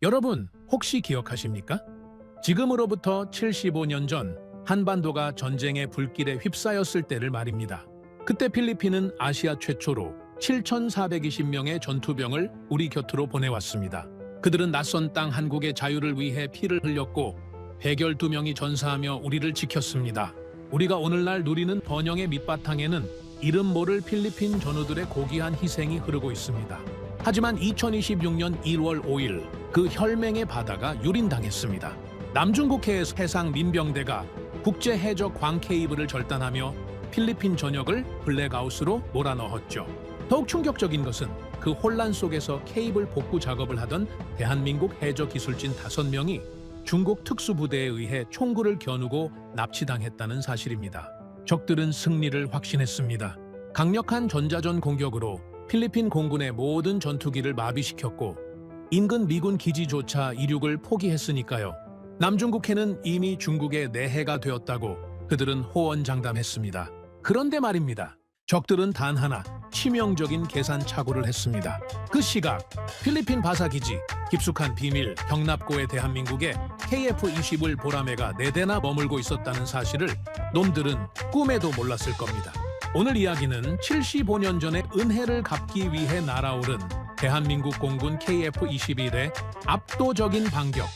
여러분, 혹시 기억하십니까? 지금으로부터 75년 전 한반도가 전쟁의 불길에 휩싸였을 때를 말입니다. 그때 필리핀은 아시아 최초로 7,420명의 전투병을 우리 곁으로 보내왔습니다. 그들은 낯선 땅 한국의 자유를 위해 피를 흘렸고 112명이 전사하며 우리를 지켰습니다. 우리가 오늘날 누리는 번영의 밑바탕에는 이름 모를 필리핀 전우들의 고귀한 희생이 흐르고 있습니다. 하지만 2026년 1월 5일 그 혈맹의 바다가 유린당했습니다. 남중국해의 해상 민병대가 국제 해적 광 케이블을 절단하며 필리핀 전역을 블랙아웃으로 몰아넣었죠. 더욱 충격적인 것은 그 혼란 속에서 케이블 복구 작업을 하던 대한민국 해적 기술진 5명이 중국 특수부대에 의해 총구를 겨누고 납치당했다는 사실입니다. 적들은 승리를 확신했습니다. 강력한 전자전 공격으로 필리핀 공군의 모든 전투기를 마비시켰고 인근 미군 기지조차 이륙을 포기했으니까요. 남중국해는 이미 중국의 내해가 되었다고 그들은 호언장담했습니다. 그런데 말입니다. 적들은 단 하나 치명적인 계산 착오를 했습니다. 그 시각 필리핀 바사기지 깊숙한 비밀 경납고의 대한민국에 KF-21 보라매가 4대나 머물고 있었다는 사실을 놈들은 꿈에도 몰랐을 겁니다. 오늘 이야기는 75년 전에 은혜를 갚기 위해 날아오른 대한민국 공군 KF-21의 압도적인 반격,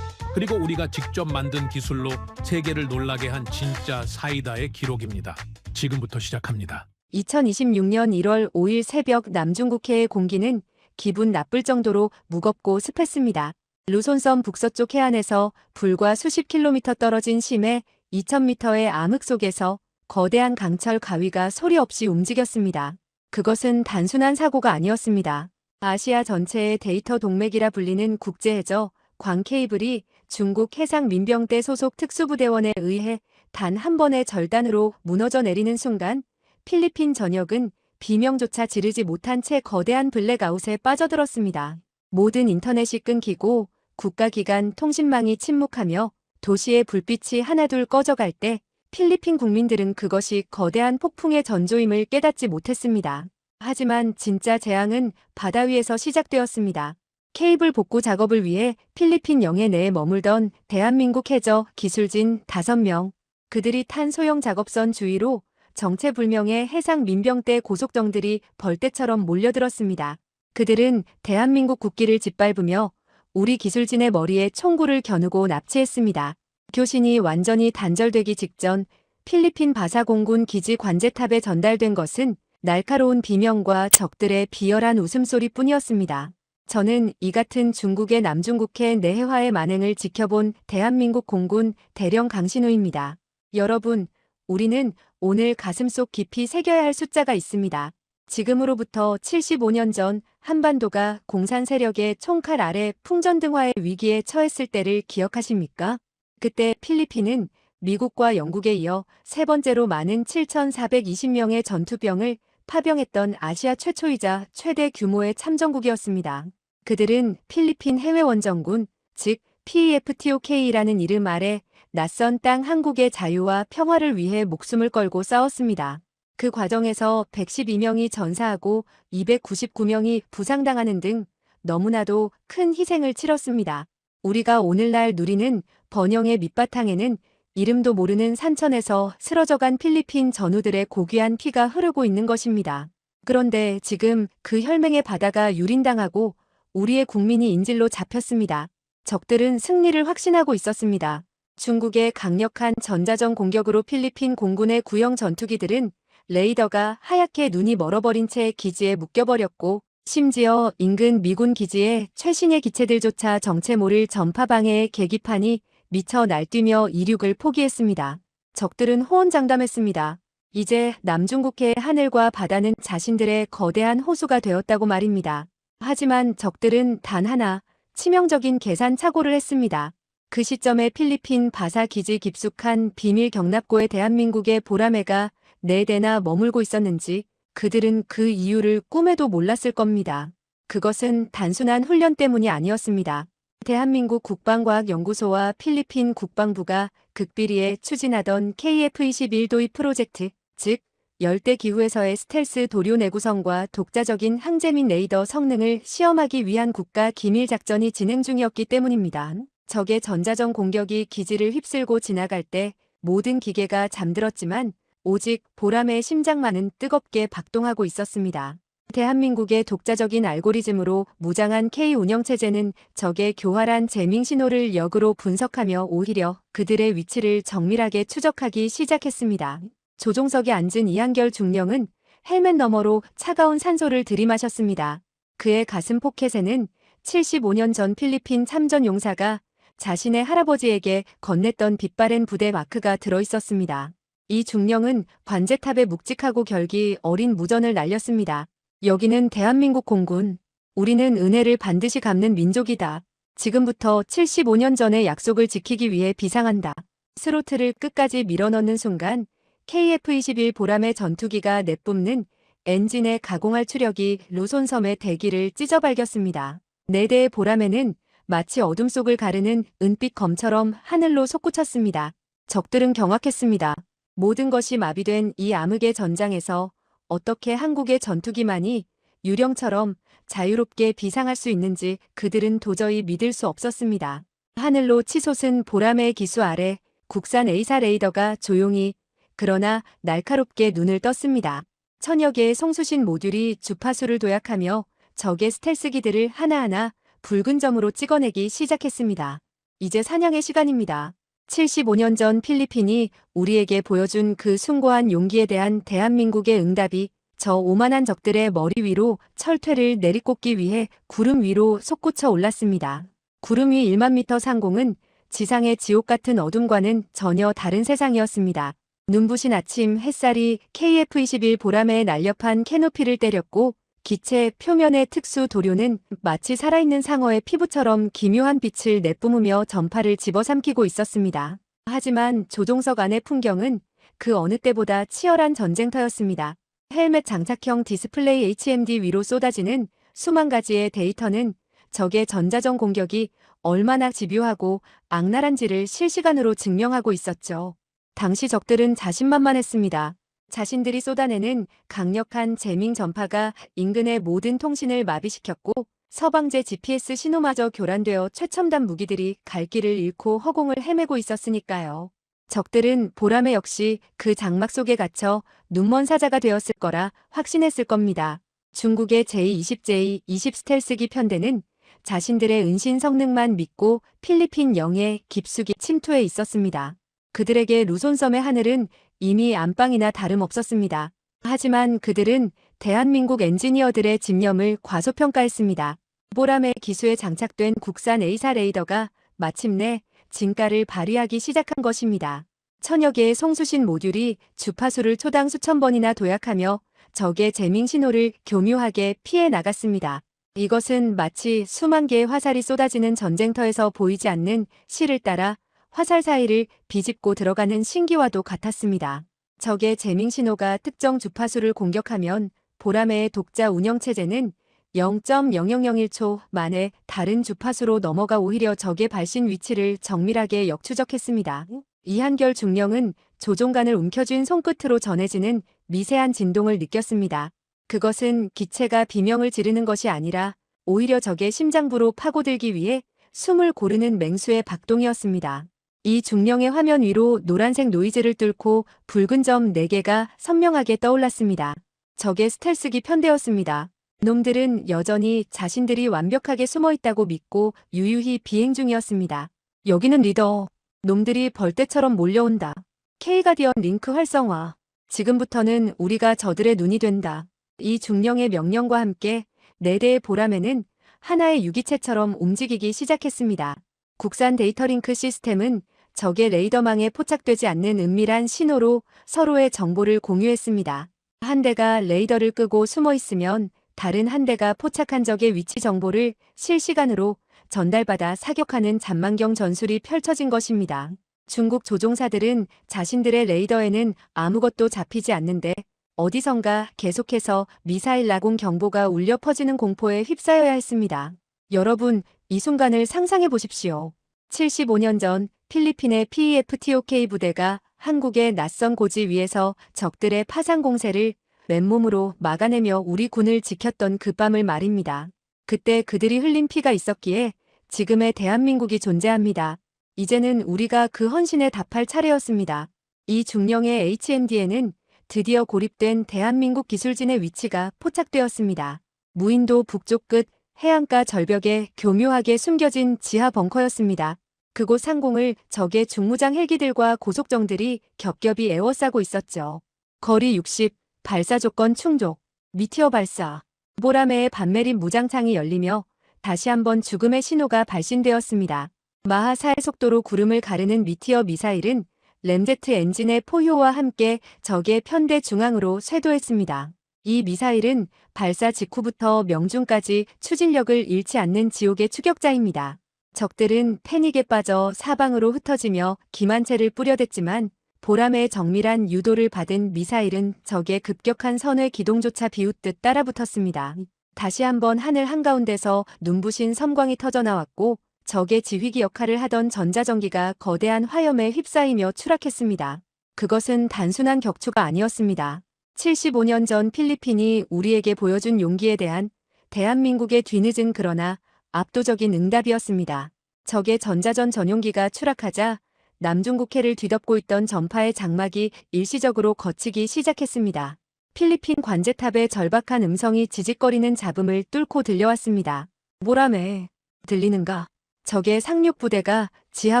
그리고 우리가 직접 만든 기술로 세계를 놀라게 한 진짜 사이다의 기록입니다. 지금부터 시작합니다. 2026년 1월 5일 새벽 남중국해의 공기는 기분 나쁠 정도로 무겁고 습했습니다. 루손섬 북서쪽 해안에서 불과 수십 킬로미터 떨어진 심해 2000m의 암흑 속에서 거대한 강철 가위가 소리 없이 움직였습니다. 그것은 단순한 사고가 아니었습니다. 아시아 전체의 데이터 동맥이라 불리는 국제해저 광 케이블이 중국 해상 민병대 소속 특수부대원에 의해 단 한 번의 절단으로 무너져 내리는 순간 필리핀 전역은 비명조차 지르지 못한 채 거대한 블랙아웃에 빠져들었습니다. 모든 인터넷이 끊기고 국가기관 통신망이 침묵하며 도시의 불빛이 하나둘 꺼져갈 때 필리핀 국민들은 그것이 거대한 폭풍의 전조임을 깨닫지 못했습니다. 하지만 진짜 재앙은 바다 위에서 시작되었습니다. 케이블 복구 작업을 위해 필리핀 영해 내에 머물던 대한민국 해저 기술진 5명. 그들이 탄 소형 작업선 주위로 정체불명의 해상 민병대 고속정들이 벌떼처럼 몰려들었습니다. 그들은 대한민국 국기를 짓밟으며 우리 기술진의 머리에 총구를 겨누고 납치했습니다. 교신이 완전히 단절되기 직전 필리핀 바사공군 기지 관제탑에 전달된 것은 날카로운 비명과 적들의 비열한 웃음소리뿐이었습니다. 저는 이 같은 중국의 남중국해 내해화의 만행을 지켜본 대한민국 공군 대령 강신우입니다. 여러분, 우리는 오늘 가슴속 깊이 새겨야 할 숫자가 있습니다. 지금으로부터 75년 전 한반도가 공산 세력의 총칼 아래 풍전등화의 위기에 처했을 때를 기억하십니까? 그때 필리핀은 미국과 영국에 이어 세 번째로 많은 7,420명의 전투병을 파병했던 아시아 최초이자 최대 규모의 참전국이었습니다. 그들은 필리핀 해외원정군, 즉 PEFTOK라는 이름 아래 낯선 땅 한국의 자유와 평화를 위해 목숨을 걸고 싸웠습니다. 그 과정에서 112명이 전사하고 299명이 부상당하는 등 너무나도 큰 희생을 치렀습니다. 우리가 오늘날 누리는 번영의 밑바탕에는 이름도 모르는 산천에서 쓰러져간 필리핀 전우들의 고귀한 피가 흐르고 있는 것입니다. 그런데 지금 그 혈맹의 바다가 유린당하고 우리의 국민이 인질로 잡혔습니다. 적들은 승리를 확신하고 있었습니다. 중국의 강력한 전자전 공격으로 필리핀 공군의 구형 전투기들은 레이더가 하얗게 눈이 멀어버린 채 기지에 묶여버렸고 심지어 인근 미군 기지의 최신의 기체들조차 정체 모를 전파 방해의 계기판이 미쳐 날뛰며 이륙을 포기했습니다. 적들은 호언장담했습니다. 이제 남중국해의 하늘과 바다는 자신들의 거대한 호수가 되었다고 말입니다. 하지만 적들은 단 하나 치명적인 계산 착오를 했습니다. 그 시점에 필리핀 바사 기지 깊숙한 비밀 경납고에 대한민국의 보라매가 4대나 머물고 있었는지 그들은 그 이유를 꿈에도 몰랐을 겁니다. 그것은 단순한 훈련 때문이 아니었습니다. 대한민국 국방과학연구소와 필리핀 국방부가 극비리에 추진하던 KF-21 도입 프로젝트, 즉 열대 기후에서의 스텔스 도료 내구성과 독자적인 항재 및 레이더 성능을 시험하기 위한 국가 기밀 작전이 진행 중이었기 때문입니다. 적의 전자전 공격이 기지를 휩쓸고 지나갈 때 모든 기계가 잠들었지만 오직 보람의 심장만은 뜨겁게 박동하고 있었습니다. 대한민국의 독자적인 알고리즘으로 무장한 K 운영체제는 적의 교활한 재밍 신호를 역으로 분석하며 오히려 그들의 위치를 정밀하게 추적하기 시작했습니다. 조종석에 앉은 이한결 중령은 헬멧 너머로 차가운 산소를 들이마셨습니다. 그의 가슴 포켓에는 75년 전 필리핀 참전 용사가 자신의 할아버지에게 건넸던 빛바랜 부대 마크가 들어있었습니다. 이 중령은 관제탑에 묵직하고 결기 어린 무전을 날렸습니다. 여기는 대한민국 공군. 우리는 은혜를 반드시 갚는 민족이다. 지금부터 75년 전의 약속을 지키기 위해 비상한다. 스로틀을 끝까지 밀어넣는 순간 KF-21 보람의 전투기가 내뿜는 엔진의 가공할 추력이 루손섬의 대기를 찢어발겼습니다. 4대의 보람에는 마치 어둠 속을 가르는 은빛 검처럼 하늘로 솟구쳤습니다. 적들은 경악했습니다. 모든 것이 마비된 이 암흑의 전장에서 어떻게 한국의 전투기만이 유령처럼 자유롭게 비상할 수 있는지 그들은 도저히 믿을 수 없었습니다. 하늘로 치솟은 보람의 기수 아래 국산 A사 레이더가 조용히 그러나 날카롭게 눈을 떴습니다. 천여 개의 송수신 모듈이 주파수를 도약하며 적의 스텔스기들을 하나하나 붉은 점으로 찍어내기 시작했습니다. 이제 사냥의 시간입니다. 75년 전 필리핀이 우리에게 보여준 그 숭고한 용기에 대한 대한민국의 응답이 저 오만한 적들의 머리 위로 철퇴를 내리꽂기 위해 구름 위로 솟구쳐 올랐습니다. 구름 위 1만 미터 상공은 지상의 지옥 같은 어둠과는 전혀 다른 세상이었습니다. 눈부신 아침 햇살이 KF-21 보람의 날렵한 캐노피를 때렸고 기체 표면의 특수 도료는 마치 살아있는 상어의 피부처럼 기묘한 빛을 내뿜으며 전파를 집어삼키고 있었습니다. 하지만 조종석 안의 풍경은 그 어느 때보다 치열한 전쟁터였습니다. 헬멧 장착형 디스플레이 HMD 위로 쏟아지는 수만 가지의 데이터는 적의 전자전 공격이 얼마나 집요하고 악랄한지를 실시간으로 증명하고 있었죠. 당시 적들은 자신만만했습니다. 자신들이 쏟아내는 강력한 재밍 전파가 인근의 모든 통신을 마비시켰고 서방제 GPS 신호마저 교란되어 최첨단 무기들이 갈 길을 잃고 허공을 헤매고 있었으니까요. 적들은 보람에 역시 그 장막 속에 갇혀 눈먼 사자가 되었을 거라 확신했을 겁니다. 중국의 J-20J-20 스텔스기 편대는 자신들의 은신 성능만 믿고 필리핀 영해 깊숙이 침투해 있었습니다. 그들에게 루손섬의 하늘은 이미 안방이나 다름없었습니다. 하지만 그들은 대한민국 엔지니어들의 집념을 과소평가했습니다. 보람의 기수에 장착된 국산 A사 레이더가 마침내 진가를 발휘하기 시작한 것입니다. 천여 개의 송수신 모듈이 주파수를 초당 수천 번이나 도약하며 적의 재밍 신호를 교묘하게 피해 나갔습니다. 이것은 마치 수만 개의 화살이 쏟아지는 전쟁터에서 보이지 않는 실을 따라 화살 사이를 비집고 들어가는 신기와도 같았습니다. 적의 재밍 신호가 특정 주파수를 공격하면 보람의 독자 운영체제는 0.0001초 만에 다른 주파수로 넘어가 오히려 적의 발신 위치를 정밀하게 역추적했습니다. 이한결 중령은 조종관을 움켜쥔 손끝으로 전해지는 미세한 진동을 느꼈습니다. 그것은 기체가 비명을 지르는 것이 아니라 오히려 적의 심장부로 파고들기 위해 숨을 고르는 맹수의 박동이었습니다. 이 중령의 화면 위로 노란색 노이즈를 뚫고 붉은 점 4개가 선명하게 떠올랐습니다. 적의 스텔스기 편대였습니다. 놈들은 여전히 자신들이 완벽하게 숨어있다고 믿고 유유히 비행 중이었습니다. 여기는 리더. 놈들이 벌떼처럼 몰려온다. K-가디언 링크 활성화. 지금부터는 우리가 저들의 눈이 된다. 이 중령의 명령과 함께 4대의 보람에는 하나의 유기체처럼 움직이기 시작했습니다. 국산 데이터링크 시스템은 적의 레이더망에 포착되지 않는 은밀한 신호로 서로의 정보를 공유했습니다. 한 대가 레이더를 끄고 숨어 있으면 다른 한 대가 포착한 적의 위치 정보를 실시간으로 전달받아 사격하는 잔망경 전술이 펼쳐진 것입니다. 중국 조종사들은 자신들의 레이더에는 아무것도 잡히지 않는데 어디선가 계속해서 미사일 라공 경보가 울려 퍼지는 공포에 휩싸여야 했습니다. 여러분, 이 순간을 상상해 보십시오. 75년 전 필리핀의 PEFTOK 부대가 한국의 낯선 고지 위에서 적들의 파상 공세를 맨몸으로 막아내며 우리 군을 지켰던 그 밤을 말입니다. 그때 그들이 흘린 피가 있었기에 지금의 대한민국이 존재합니다. 이제는 우리가 그 헌신에 답할 차례였습니다. 이 중령의 HMD에는 드디어 고립된 대한민국 기술진의 위치가 포착되었습니다. 무인도 북쪽 끝 해안가 절벽에 교묘하게 숨겨진 지하 벙커였습니다. 그곳 상공을 적의 중무장 헬기들과 고속정들이 겹겹이 에워싸고 있었죠. 거리 60, 발사 조건 충족, 미티어 발사. 보라매의 반매립 무장창이 열리며 다시 한번 죽음의 신호가 발신되었습니다. 마하 4의 속도로 구름을 가르는 미티어 미사일은 램제트 엔진의 포효와 함께 적의 편대 중앙으로 쇄도했습니다. 이 미사일은 발사 직후부터 명중까지 추진력을 잃지 않는 지옥의 추격자입니다. 적들은 패닉에 빠져 사방으로 흩어지며 기만체를 뿌려댔지만 보람의 정밀한 유도를 받은 미사일은 적의 급격한 선회 기동조차 비웃듯 따라붙었습니다. 다시 한번 하늘 한가운데서 눈부신 섬광이 터져나왔고 적의 지휘기 역할을 하던 전자전기가 거대한 화염에 휩싸이며 추락했습니다. 그것은 단순한 격추가 아니었습니다. 75년 전 필리핀이 우리에게 보여준 용기에 대한 대한민국의 뒤늦은 그러나 압도적인 응답이었습니다. 적의 전자전 전용기가 추락하자 남중국해를 뒤덮고 있던 전파의 장막이 일시적으로 걷히기 시작했습니다. 필리핀 관제탑의 절박한 음성이 지직거리는 잡음을 뚫고 들려왔습니다. 보라매, 들리는가? 적의 상륙부대가 지하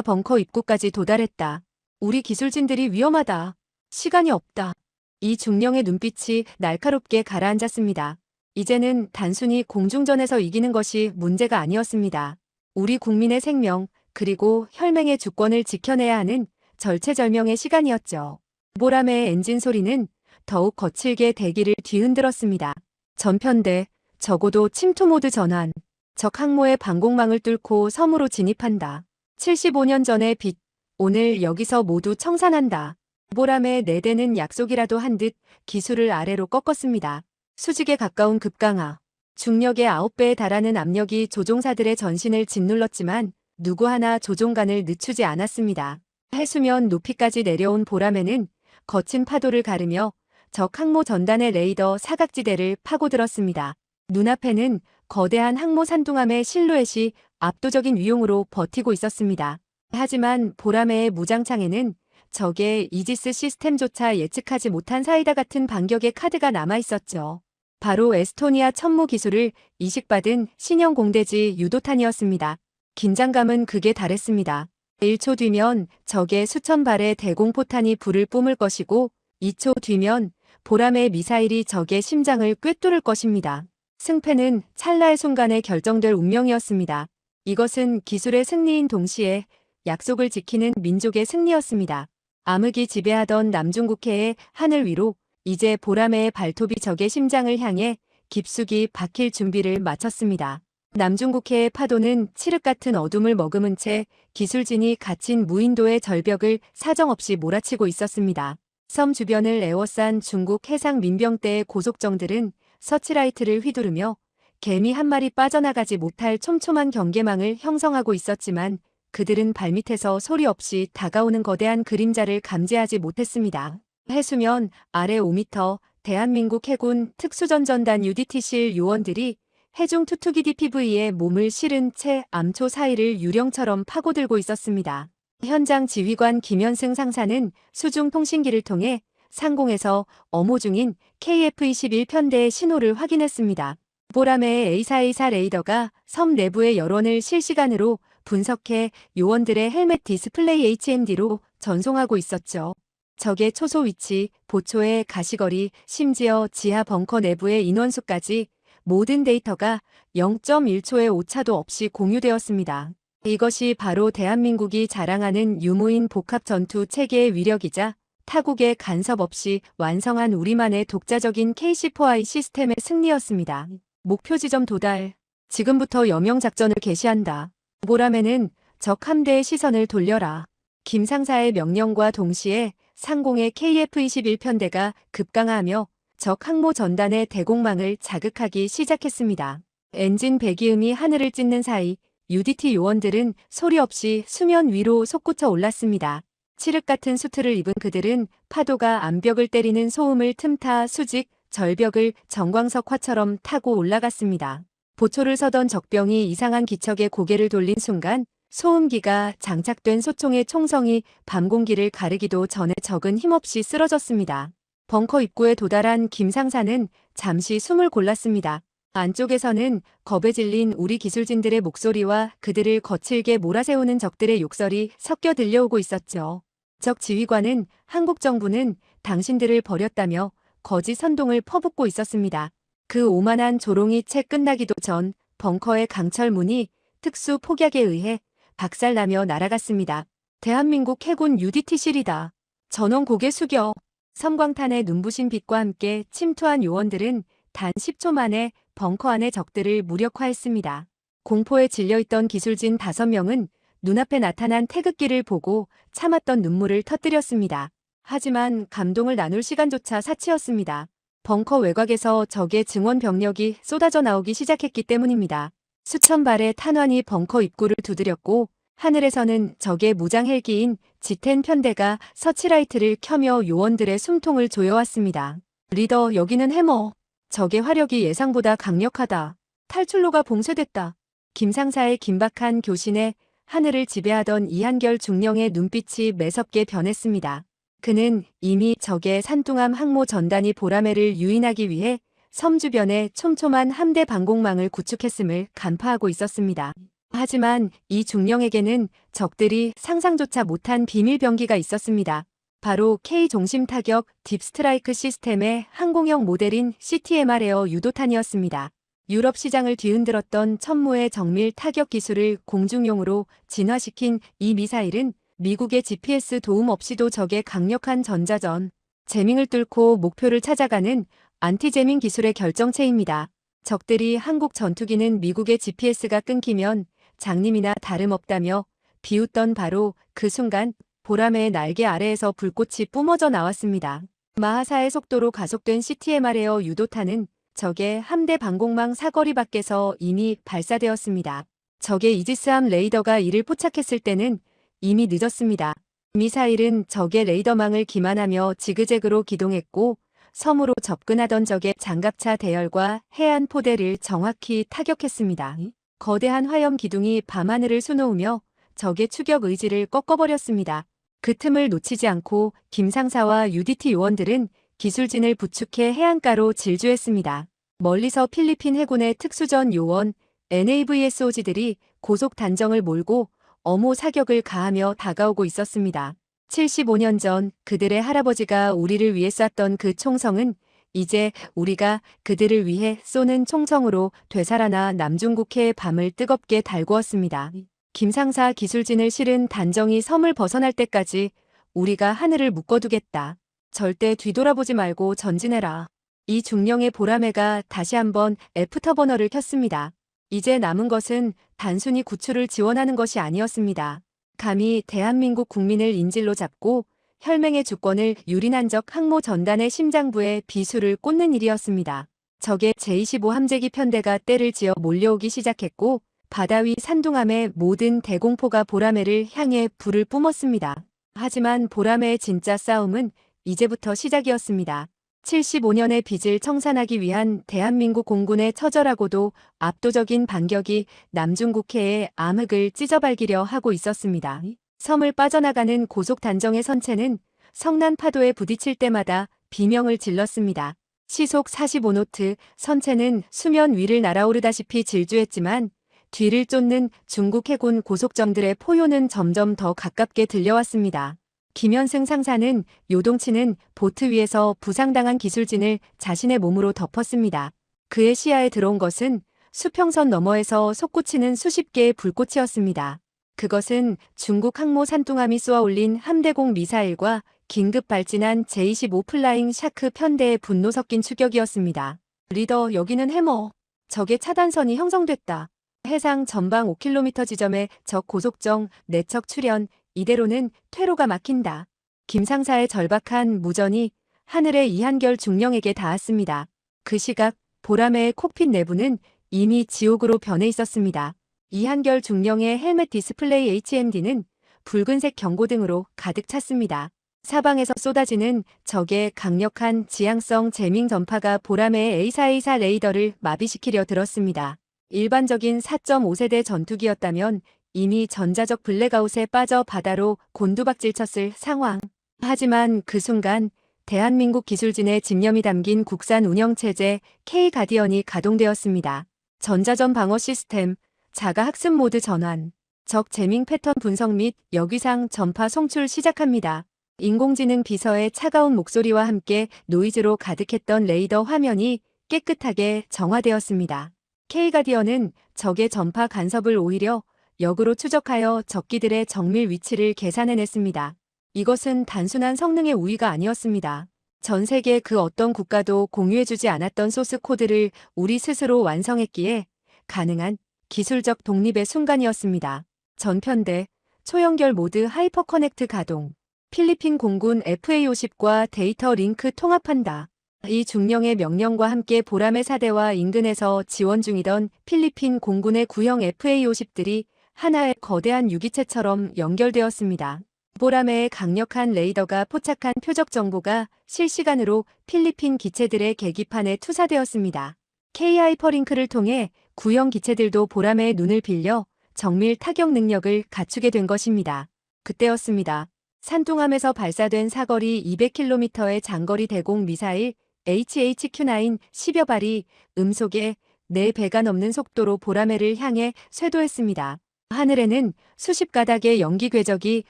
벙커 입구까지 도달했다. 우리 기술진들이 위험하다. 시간이 없다. 이 중령의 눈빛이 날카롭게 가라앉았습니다. 이제는 단순히 공중전에서 이기는 것이 문제가 아니었습니다. 우리 국민의 생명, 그리고 혈맹의 주권을 지켜내야 하는 절체절명의 시간이었죠. 보라매의 엔진 소리는 더욱 거칠게 대기를 뒤흔들었습니다. 전편대, 적어도 침투 모드 전환. 적 항모의 방공망을 뚫고 섬으로 진입한다. 75년 전의 빛, 오늘 여기서 모두 청산한다. 보람의 4대는 약속이라도 한 듯 기술을 아래로 꺾었습니다. 수직에 가까운 급강하. 중력의 9배에 달하는 압력이 조종사들의 전신을 짓눌렀지만 누구 하나 조종간을 늦추지 않았습니다. 해수면 높이까지 내려온 보라매는 거친 파도를 가르며 적 항모 전단의 레이더 사각지대를 파고들었습니다. 눈앞에는 거대한 항모 산둥함의 실루엣이 압도적인 위용으로 버티고 있었습니다. 하지만 보라매의 무장창에는 적의 이지스 시스템조차 예측하지 못한 사이다 같은 반격의 카드가 남아있었죠. 바로 에스토니아 천무 기술을 이식받은 신형 공대지 유도탄이었습니다. 긴장감은 극에 달했습니다. 1초 뒤면 적의 수천 발의 대공포탄이 불을 뿜을 것이고 2초 뒤면 보람의 미사일이 적의 심장을 꿰뚫을 것입니다. 승패는 찰나의 순간에 결정될 운명이었습니다. 이것은 기술의 승리인 동시에 약속을 지키는 민족의 승리였습니다. 암흑이 지배하던 남중국해의 하늘 위로 이제 보라매의 발톱이 적의 심장을 향해 깊숙이 박힐 준비를 마쳤습니다. 남중국해의 파도는 칠흑 같은 어둠을 머금은 채 기술진이 갇힌 무인도의 절벽을 사정없이 몰아치고 있었습니다. 섬 주변을 에워싼 중국 해상 민병대의 고속정들은 서치라이트를 휘두르며 개미 한 마리 빠져나가지 못할 촘촘한 경계망을 형성하고 있었지만 그들은 발밑에서 소리 없이 다가오는 거대한 그림자를 감지하지 못했습니다. 해수면 아래 5m 대한민국 해군 특수전전단 UDT실 요원들이 해중 투투기 DPV에 몸을 실은 채 암초 사이를 유령처럼 파고들고 있었습니다. 현장 지휘관 김현승 상사는 수중 통신기를 통해 상공에서 엄호 중인 KF-21편대의 신호를 확인했습니다. 보라매의 A4A4 레이더가 섬 내부의 여론을 실시간으로 분석해 요원들의 헬멧 디스플레이 HMD로 전송하고 있었죠. 적의 초소 위치, 보초의 가시거리, 심지어 지하 벙커 내부의 인원수까지 모든 데이터가 0.1초의 오차도 없이 공유되었습니다. 이것이 바로 대한민국이 자랑하는 유무인 복합 전투 체계의 위력이자 타국의 간섭 없이 완성한 우리만의 독자적인 KC4I 시스템의 승리였습니다. 목표 지점 도달. 지금부터 여명작전을 개시한다. 보라매는 적 함대의 시선을 돌려라. 김 상사의 명령과 동시에 상공의 KF-21편대가 급강하하며 적 항모 전단의 대공망을 자극하기 시작했습니다. 엔진 배기음이 하늘을 찢는 사이 UDT 요원들은 소리 없이 수면 위로 솟구쳐 올랐습니다. 칠흑 같은 수트를 입은 그들은 파도가 암벽을 때리는 소음을 틈타 수직, 절벽을 정광석화처럼 타고 올라갔습니다. 보초를 서던 적병이 이상한 기척에 고개를 돌린 순간 소음기가 장착된 소총의 총성이 밤 공기를 가르기도 전에 적은 힘없이 쓰러졌습니다. 벙커 입구에 도달한 김상사는 잠시 숨을 골랐습니다. 안쪽에서는 겁에 질린 우리 기술진들의 목소리와 그들을 거칠게 몰아세우는 적들의 욕설이 섞여 들려오고 있었죠. 적 지휘관은 한국 정부는 당신들을 버렸다며 거짓 선동을 퍼붓고 있었습니다. 그 오만한 조롱이 채 끝나기도 전 벙커의 강철 문이 특수 폭약에 의해 박살나며 날아갔습니다. 대한민국 해군 UDT실이다. 전원 고개 숙여. 섬광탄의 눈부신 빛과 함께 침투한 요원들은 단 10초 만에 벙커 안의 적들을 무력화했습니다. 공포에 질려있던 기술진 5명은 눈앞에 나타난 태극기를 보고 참았던 눈물을 터뜨렸습니다. 하지만 감동을 나눌 시간조차 사치였습니다. 벙커 외곽에서 적의 증원 병력이 쏟아져 나오기 시작했기 때문입니다. 수천 발의 탄환이 벙커 입구를 두드렸고 하늘에서는 적의 무장 헬기인 G10 편대가 서치라이트를 켜며 요원들의 숨통을 조여왔습니다. 리더, 여기는 해머. 적의 화력이 예상보다 강력하다. 탈출로가 봉쇄됐다. 김상사의 긴박한 교신에 하늘을 지배하던 이한결 중령의 눈빛이 매섭게 변했습니다. 그는 이미 적의 산둥함 항모 전단이 보라매를 유인하기 위해 섬 주변에 촘촘한 함대 방공망을 구축했음을 간파하고 있었습니다. 하지만 이 중령에게는 적들이 상상조차 못한 비밀 병기가 있었습니다. 바로 K-중심 타격 딥스트라이크 시스템의 항공형 모델인 CTMR 에어 유도탄이었습니다. 유럽 시장을 뒤흔들었던 천무의 정밀 타격 기술을 공중용으로 진화시킨 이 미사일은 미국의 GPS 도움 없이도 적의 강력한 전자전, 재밍을 뚫고 목표를 찾아가는 안티재밍 기술의 결정체입니다. 적들이 한국 전투기는 미국의 GPS가 끊기면 장님이나 다름없다며 비웃던 바로 그 순간 보라매의 날개 아래에서 불꽃이 뿜어져 나왔습니다. 마하사의 속도로 가속된 CTMR 에어 유도탄은 적의 함대 방공망 사거리 밖에서 이미 발사되었습니다. 적의 이지스함 레이더가 이를 포착했을 때는 이미 늦었습니다. 미사일은 적의 레이더망을 기만하며 지그재그로 기동했고 섬으로 접근하던 적의 장갑차 대열과 해안 포대를 정확히 타격했습니다. 거대한 화염 기둥이 밤하늘을 수놓으며 적의 추격 의지를 꺾어버렸습니다. 그 틈을 놓치지 않고 김상사와 UDT 요원들은 기술진을 부축해 해안가로 질주했습니다. 멀리서 필리핀 해군의 특수전 요원 NAVSOG들이 고속 단정을 몰고 엄호 사격을 가하며 다가오고 있었습니다. 75년 전 그들의 할아버지가 우리를 위해 쐈던 그 총성은 이제 우리가 그들을 위해 쏘는 총성으로 되살아나 남중국해의 밤을 뜨겁게 달구었습니다. 김상사 기술진을 실은 단정이 섬을 벗어날 때까지 우리가 하늘을 묶어두겠다. 절대 뒤돌아보지 말고 전진해라. 이 중령의 보라매가 다시 한번 애프터버너를 켰습니다. 이제 남은 것은 단순히 구출을 지원하는 것이 아니었습니다. 감히 대한민국 국민을 인질로 잡고 혈맹의 주권을 유린한 적 항모 전단의 심장부에 비수를 꽂는 일이었습니다. 적의 제25 함재기 편대가 때를 지어 몰려오기 시작했고 바다 위 산둥함의 모든 대공포가 보라매를 향해 불을 뿜었습니다. 하지만 보라매의 진짜 싸움은 이제부터 시작이었습니다. 75년의 빚을 청산하기 위한 대한민국 공군의 처절하고도 압도적인 반격이 남중국해의 암흑을 찢어발기려 하고 있었습니다. 섬을 빠져나가는 고속 단정의 선체는 성난 파도에 부딪힐 때마다 비명을 질렀습니다. 시속 45노트 선체는 수면 위를 날아오르다시피 질주했지만 뒤를 쫓는 중국 해군 고속정들의 포효는 점점 더 가깝게 들려왔습니다. 김현승 상사는 요동치는 보트 위에서 부상당한 기술진을 자신의 몸으로 덮었습니다. 그의 시야에 들어온 것은 수평선 너머에서 솟구치는 수십 개의 불꽃이었습니다. 그것은 중국 항모 산둥함이 쏘아올린 함대공 미사일과 긴급 발진한 제25 플라잉 샤크 편대의 분노 섞인 추격이었습니다. 리더, 여기는 해머. 적의 차단선이 형성됐다. 해상 전방 5km 지점에 적 고속정 4척 출현. 이대로는 퇴로가 막힌다. 김상사의 절박한 무전이 하늘의 이한결 중령에게 닿았습니다. 그 시각 보라매의 콕핏 내부는 이미 지옥으로 변해 있었습니다. 이한결 중령의 헬멧 디스플레이 HMD는 붉은색 경고등으로 가득 찼습니다. 사방에서 쏟아지는 적의 강력한 지향성 재밍 전파가 보람의 A4A4 레이더를 마비시키려 들었습니다. 일반적인 4.5세대 전투기였다면 이미 전자적 블랙아웃에 빠져 바다로 곤두박질 쳤을 상황. 하지만 그 순간 대한민국 기술진의 집념이 담긴 국산 운영체제 K-가디언이 가동되었습니다. 전자전 방어 시스템, 자가 학습 모드 전환, 적 재밍 패턴 분석 및 역위상 전파 송출 시작합니다. 인공지능 비서의 차가운 목소리와 함께 노이즈로 가득했던 레이더 화면이 깨끗하게 정화되었습니다. K-가디언은 적의 전파 간섭을 오히려 역으로 추적하여 적기들의 정밀 위치를 계산해냈습니다. 이것은 단순한 성능의 우위가 아니었습니다. 전 세계 그 어떤 국가도 공유해주지 않았던 소스 코드를 우리 스스로 완성했기에 가능한 기술적 독립의 순간이었습니다. 전편대, 초연결 모드 하이퍼 커넥트 가동, 필리핀 공군 FA-50과 데이터 링크 통합한다. 이 중령의 명령과 함께 보람의 사대와 인근에서 지원 중이던 필리핀 공군의 구형 FA-50들이 하나의 거대한 유기체처럼 연결되었습니다. 보람의 강력한 레이더가 포착한 표적 정보가 실시간으로 필리핀 기체들의 계기판에 투사되었습니다. K-하이퍼링크를 통해 구형 기체들도 보람의 눈을 빌려 정밀 타격 능력을 갖추게 된 것입니다. 그때였습니다. 산둥함에서 발사된 사거리 200km의 장거리 대공 미사일 HHQ-9 10여 발이 음속에 4배가 넘는 속도로 보라매를 향해 쇄도했습니다. 하늘에는 수십 가닥의 연기 궤적이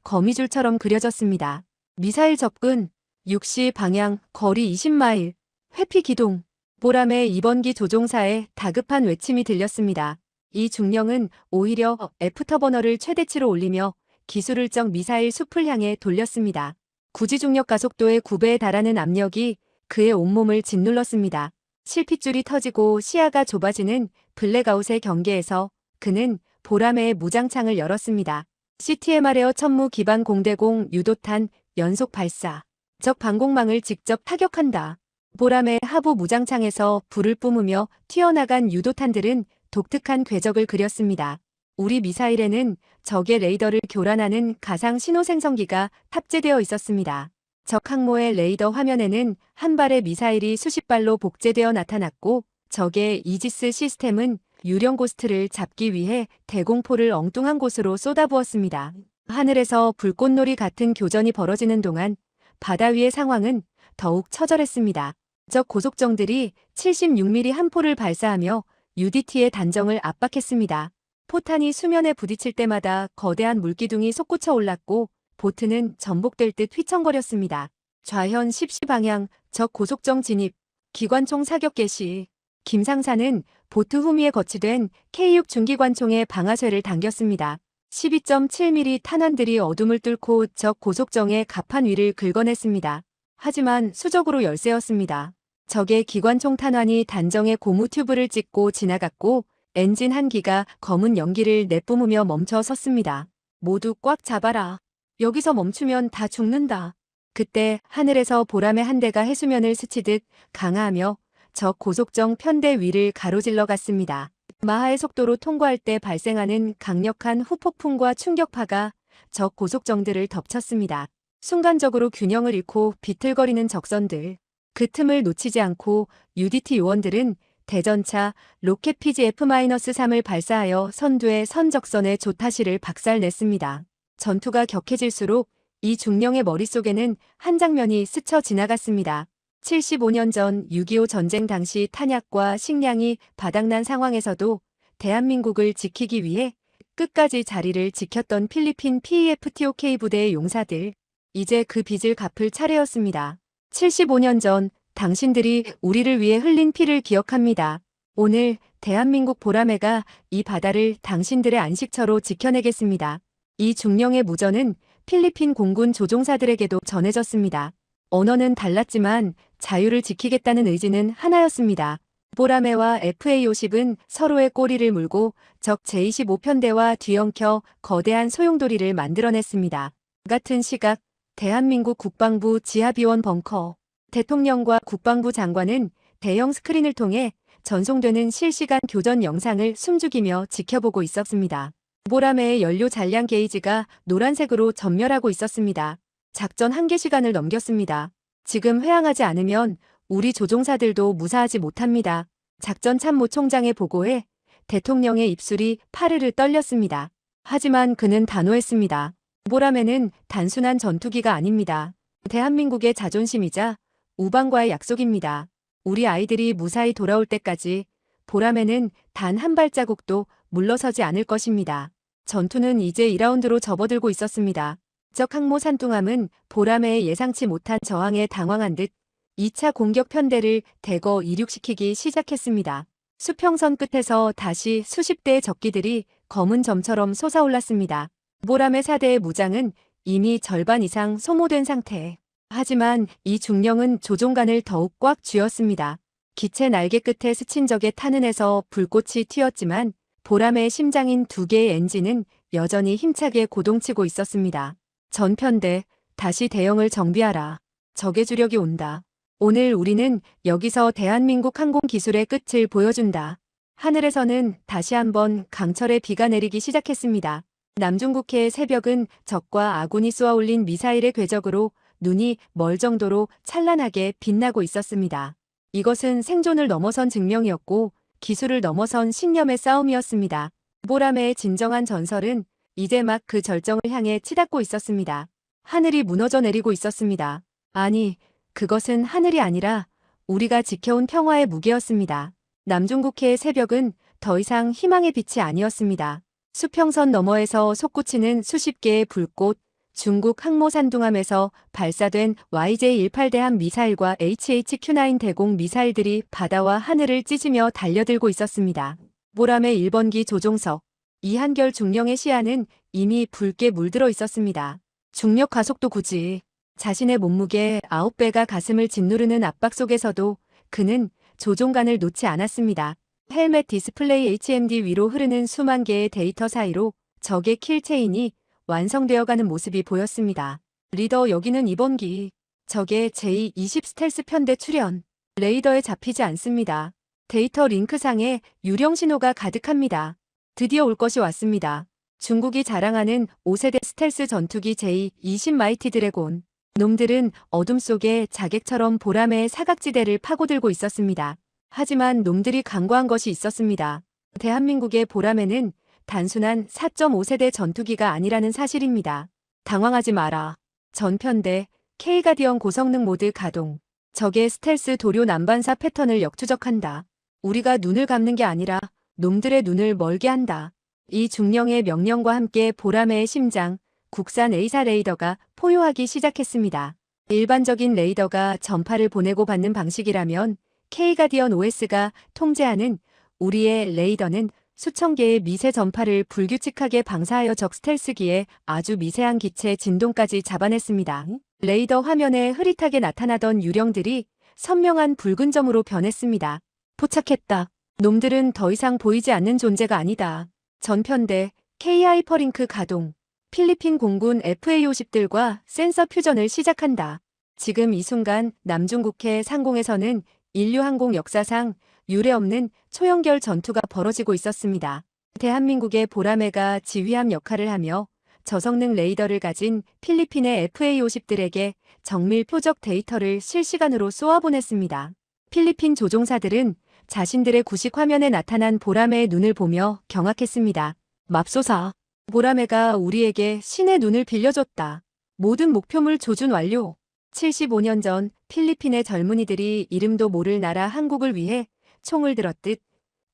거미줄처럼 그려졌습니다. 미사일 접근, 6시 방향, 거리 20마일, 회피 기동. 보람의 2번기 조종사의 다급한 외침이 들렸습니다. 이 중령은 오히려 애프터버너를 최대치로 올리며 기술을적 미사일 숲을 향해 돌렸습니다. 구지중력 가속도의 9배에 달하는 압력이 그의 온몸을 짓눌렀습니다. 실핏줄이 터지고 시야가 좁아지는 블랙아웃의 경계에서 그는 보람의 무장창을 열었습니다. CTMR-에어 천무 기반 공대공 유도탄 연속 발사. 적 방공망을 직접 타격한다. 보람의 하부 무장창에서 불을 뿜으며 튀어나간 유도탄들은 독특한 궤적을 그렸습니다. 우리 미사일에는 적의 레이더를 교란하는 가상 신호 생성기가 탑재되어 있었습니다. 적 항모의 레이더 화면에는 한 발의 미사일이 수십 발로 복제되어 나타났고 적의 이지스 시스템은 유령 고스트를 잡기 위해 대공포를 엉뚱한 곳으로 쏟아부었습니다. 하늘에서 불꽃놀이 같은 교전이 벌어지는 동안 바다 위의 상황은 더욱 처절했습니다. 적 고속정들이 76mm 한 포를 발사하며 UDT의 단정을 압박했습니다. 포탄이 수면에 부딪힐 때마다 거대한 물기둥이 솟구쳐 올랐고 보트는 전복될 듯 휘청거렸습니다. 좌현 10시 방향 적 고속정 진입, 기관총 사격 개시. 김상사는 보트 후미에 거치된 K6 중기관총의 방아쇠를 당겼습니다. 12.7mm 탄환들이 어둠을 뚫고 적 고속정의 갑판 위를 긁어냈습니다. 하지만 수적으로 열세였습니다. 적의 기관총 탄환이 단정의 고무 튜브를 찍고 지나갔고 엔진 한 기가 검은 연기를 내뿜으며 멈춰 섰습니다. 모두 꽉 잡아라. 여기서 멈추면 다 죽는다. 그때 하늘에서 보람의 한 대가 해수면을 스치듯 강하하며 적 고속정 편대 위를 가로질러 갔습니다. 마하의 속도로 통과할 때 발생하는 강력한 후폭풍과 충격파가 적 고속정들을 덮쳤습니다. 순간적으로 균형을 잃고 비틀거리는 적선들. 그 틈을 놓치지 않고 UDT 요원들은 대전차 로켓 PGF-3을 발사하여 선두의 선적선의 조타시를 박살냈습니다. 전투가 격해질수록 이 중령의 머릿속에는 한 장면이 스쳐 지나갔습니다. 75년 전 6.25 전쟁 당시 탄약과 식량이 바닥난 상황에서도 대한민국을 지키기 위해 끝까지 자리를 지켰던 필리핀 PEFTOK 부대의 용사들. 이제 그 빚을 갚을 차례였습니다. 75년 전 당신들이 우리를 위해 흘린 피를 기억합니다. 오늘 대한민국 보라매가 이 바다를 당신들의 안식처로 지켜내겠습니다. 이 중령의 무전은 필리핀 공군 조종사들에게도 전해졌습니다. 언어는 달랐지만 자유를 지키겠다는 의지는 하나였습니다. 보라매와 FA-50은 서로의 꼬리를 물고 적 제25편대와 뒤엉켜 거대한 소용돌이를 만들어냈습니다. 같은 시각 대한민국 국방부 지하비원 벙커. 대통령과 국방부 장관은 대형 스크린을 통해 전송되는 실시간 교전 영상을 숨죽이며 지켜보고 있었습니다. 보람의 연료 잔량 게이지가 노란색으로 전멸하고 있었습니다. 작전 한계 시간을 넘겼습니다. 지금 회항하지 않으면 우리 조종사들도 무사하지 못합니다. 작전 참모 총장의 보고에 대통령의 입술이 파르르 떨렸습니다. 하지만 그는 단호했습니다. 보람에는 단순한 전투기가 아닙니다. 대한민국의 자존심이자 우방과의 약속입니다. 우리 아이들이 무사히 돌아올 때까지 보람에는 단 한 발자국도 물러서지 않을 것입니다. 전투는 이제 2라운드로 접어들고 있었습니다. 적 항모 산둥함은 보람의 예상치 못한 저항에 당황한 듯 2차 공격 편대를 대거 이륙시키기 시작했습니다. 수평선 끝에서 다시 수십 대의 적기들이 검은 점처럼 솟아올랐습니다. 보람의 4대의 무장은 이미 절반 이상 소모된 상태. 하지만 이 중령은 조종관을 더욱 꽉 쥐었습니다. 기체 날개 끝에 스친 적의 탄은에서 불꽃이 튀었지만 보람의 심장인 2개의 엔진은 여전히 힘차게 고동치고 있었습니다. 전편대, 다시 대형을 정비하라. 적의 주력이 온다. 오늘 우리는 여기서 대한민국 항공 기술의 끝을 보여준다. 하늘에서는 다시 한번 강철의 비가 내리기 시작했습니다. 남중국해의 새벽은 적과 아군이 쏘아올린 미사일의 궤적으로 눈이 멀 정도로 찬란하게 빛나고 있었습니다. 이것은 생존을 넘어선 증명이었고 기술을 넘어선 신념의 싸움이었습니다. 보람의 진정한 전설은 이제 막 그 절정을 향해 치닫고 있었습니다. 하늘이 무너져 내리고 있었습니다. 아니, 그것은 하늘이 아니라 우리가 지켜온 평화의 무게였습니다. 남중국해의 새벽은 더 이상 희망의 빛이 아니었습니다. 수평선 너머에서 솟구치는 수십 개의 불꽃, 중국 항모산둥함에서 발사된 YJ-18대함 미사일과 HHQ-9 대공 미사일들이 바다와 하늘을 찢으며 달려들고 있었습니다. 보람의 1번기 조종석, 이한결 중령의 시야는 이미 붉게 물들어 있었습니다. 중력 가속도 굳이 자신의 몸무게 9배가 가슴을 짓누르는 압박 속에서도 그는 조종관을 놓지 않았습니다. 헬멧 디스플레이 HMD 위로 흐르는 수만 개의 데이터 사이로 적의 킬체인이 완성되어가는 모습이 보였습니다. 리더 여기는 2번기. 적의 제20 스텔스 편대 출현. 레이더에 잡히지 않습니다. 데이터 링크상에 유령 신호가 가득합니다. 드디어 올 것이 왔습니다. 중국이 자랑하는 5세대 스텔스 전투기 제20 마이티 드래곤. 놈들은 어둠 속에 자객처럼 보람의 사각지대를 파고들고 있었습니다. 하지만 놈들이 간과한 것이 있었습니다. 대한민국의 보람에는 단순한 4.5세대 전투기가 아니라는 사실입니다. 당황하지 마라. 전편대 K가디언 고성능 모드 가동. 적의 스텔스 도료 난반사 패턴을 역추적한다. 우리가 눈을 감는 게 아니라 놈들의 눈을 멀게 한다. 이 중령의 명령과 함께 보람의 심장, 국산 A사 레이더가 포효하기 시작했습니다. 일반적인 레이더가 전파를 보내고 받는 방식이라면 K가디언 OS가 통제하는 우리의 레이더는 수천 개의 미세 전파를 불규칙하게 방사하여 적 스텔스기에 아주 미세한 기체 진동까지 잡아냈습니다. 레이더 화면에 흐릿하게 나타나던 유령들이 선명한 붉은 점으로 변했습니다. 포착했다. 놈들은 더 이상 보이지 않는 존재가 아니다. 전편대 K-하이퍼링크 가동. 필리핀 공군 FA-50들과 센서 퓨전을 시작한다. 지금 이 순간 남중국해 상공에서는 인류 항공 역사상 유례없는 초연결 전투가 벌어지고 있었습니다. 대한민국의 보라매가 지휘함 역할을 하며 저성능 레이더를 가진 필리핀의 FA-50들에게 정밀 표적 데이터를 실시간으로 쏘아보냈습니다. 필리핀 조종사들은 자신들의 구식 화면에 나타난 보라매의 눈을 보며 경악했습니다. 맙소사, 보라매가 우리에게 신의 눈을 빌려줬다. 모든 목표물 조준 완료. 75년 전 필리핀의 젊은이들이 이름도 모를 나라 한국을 위해 총을 들었듯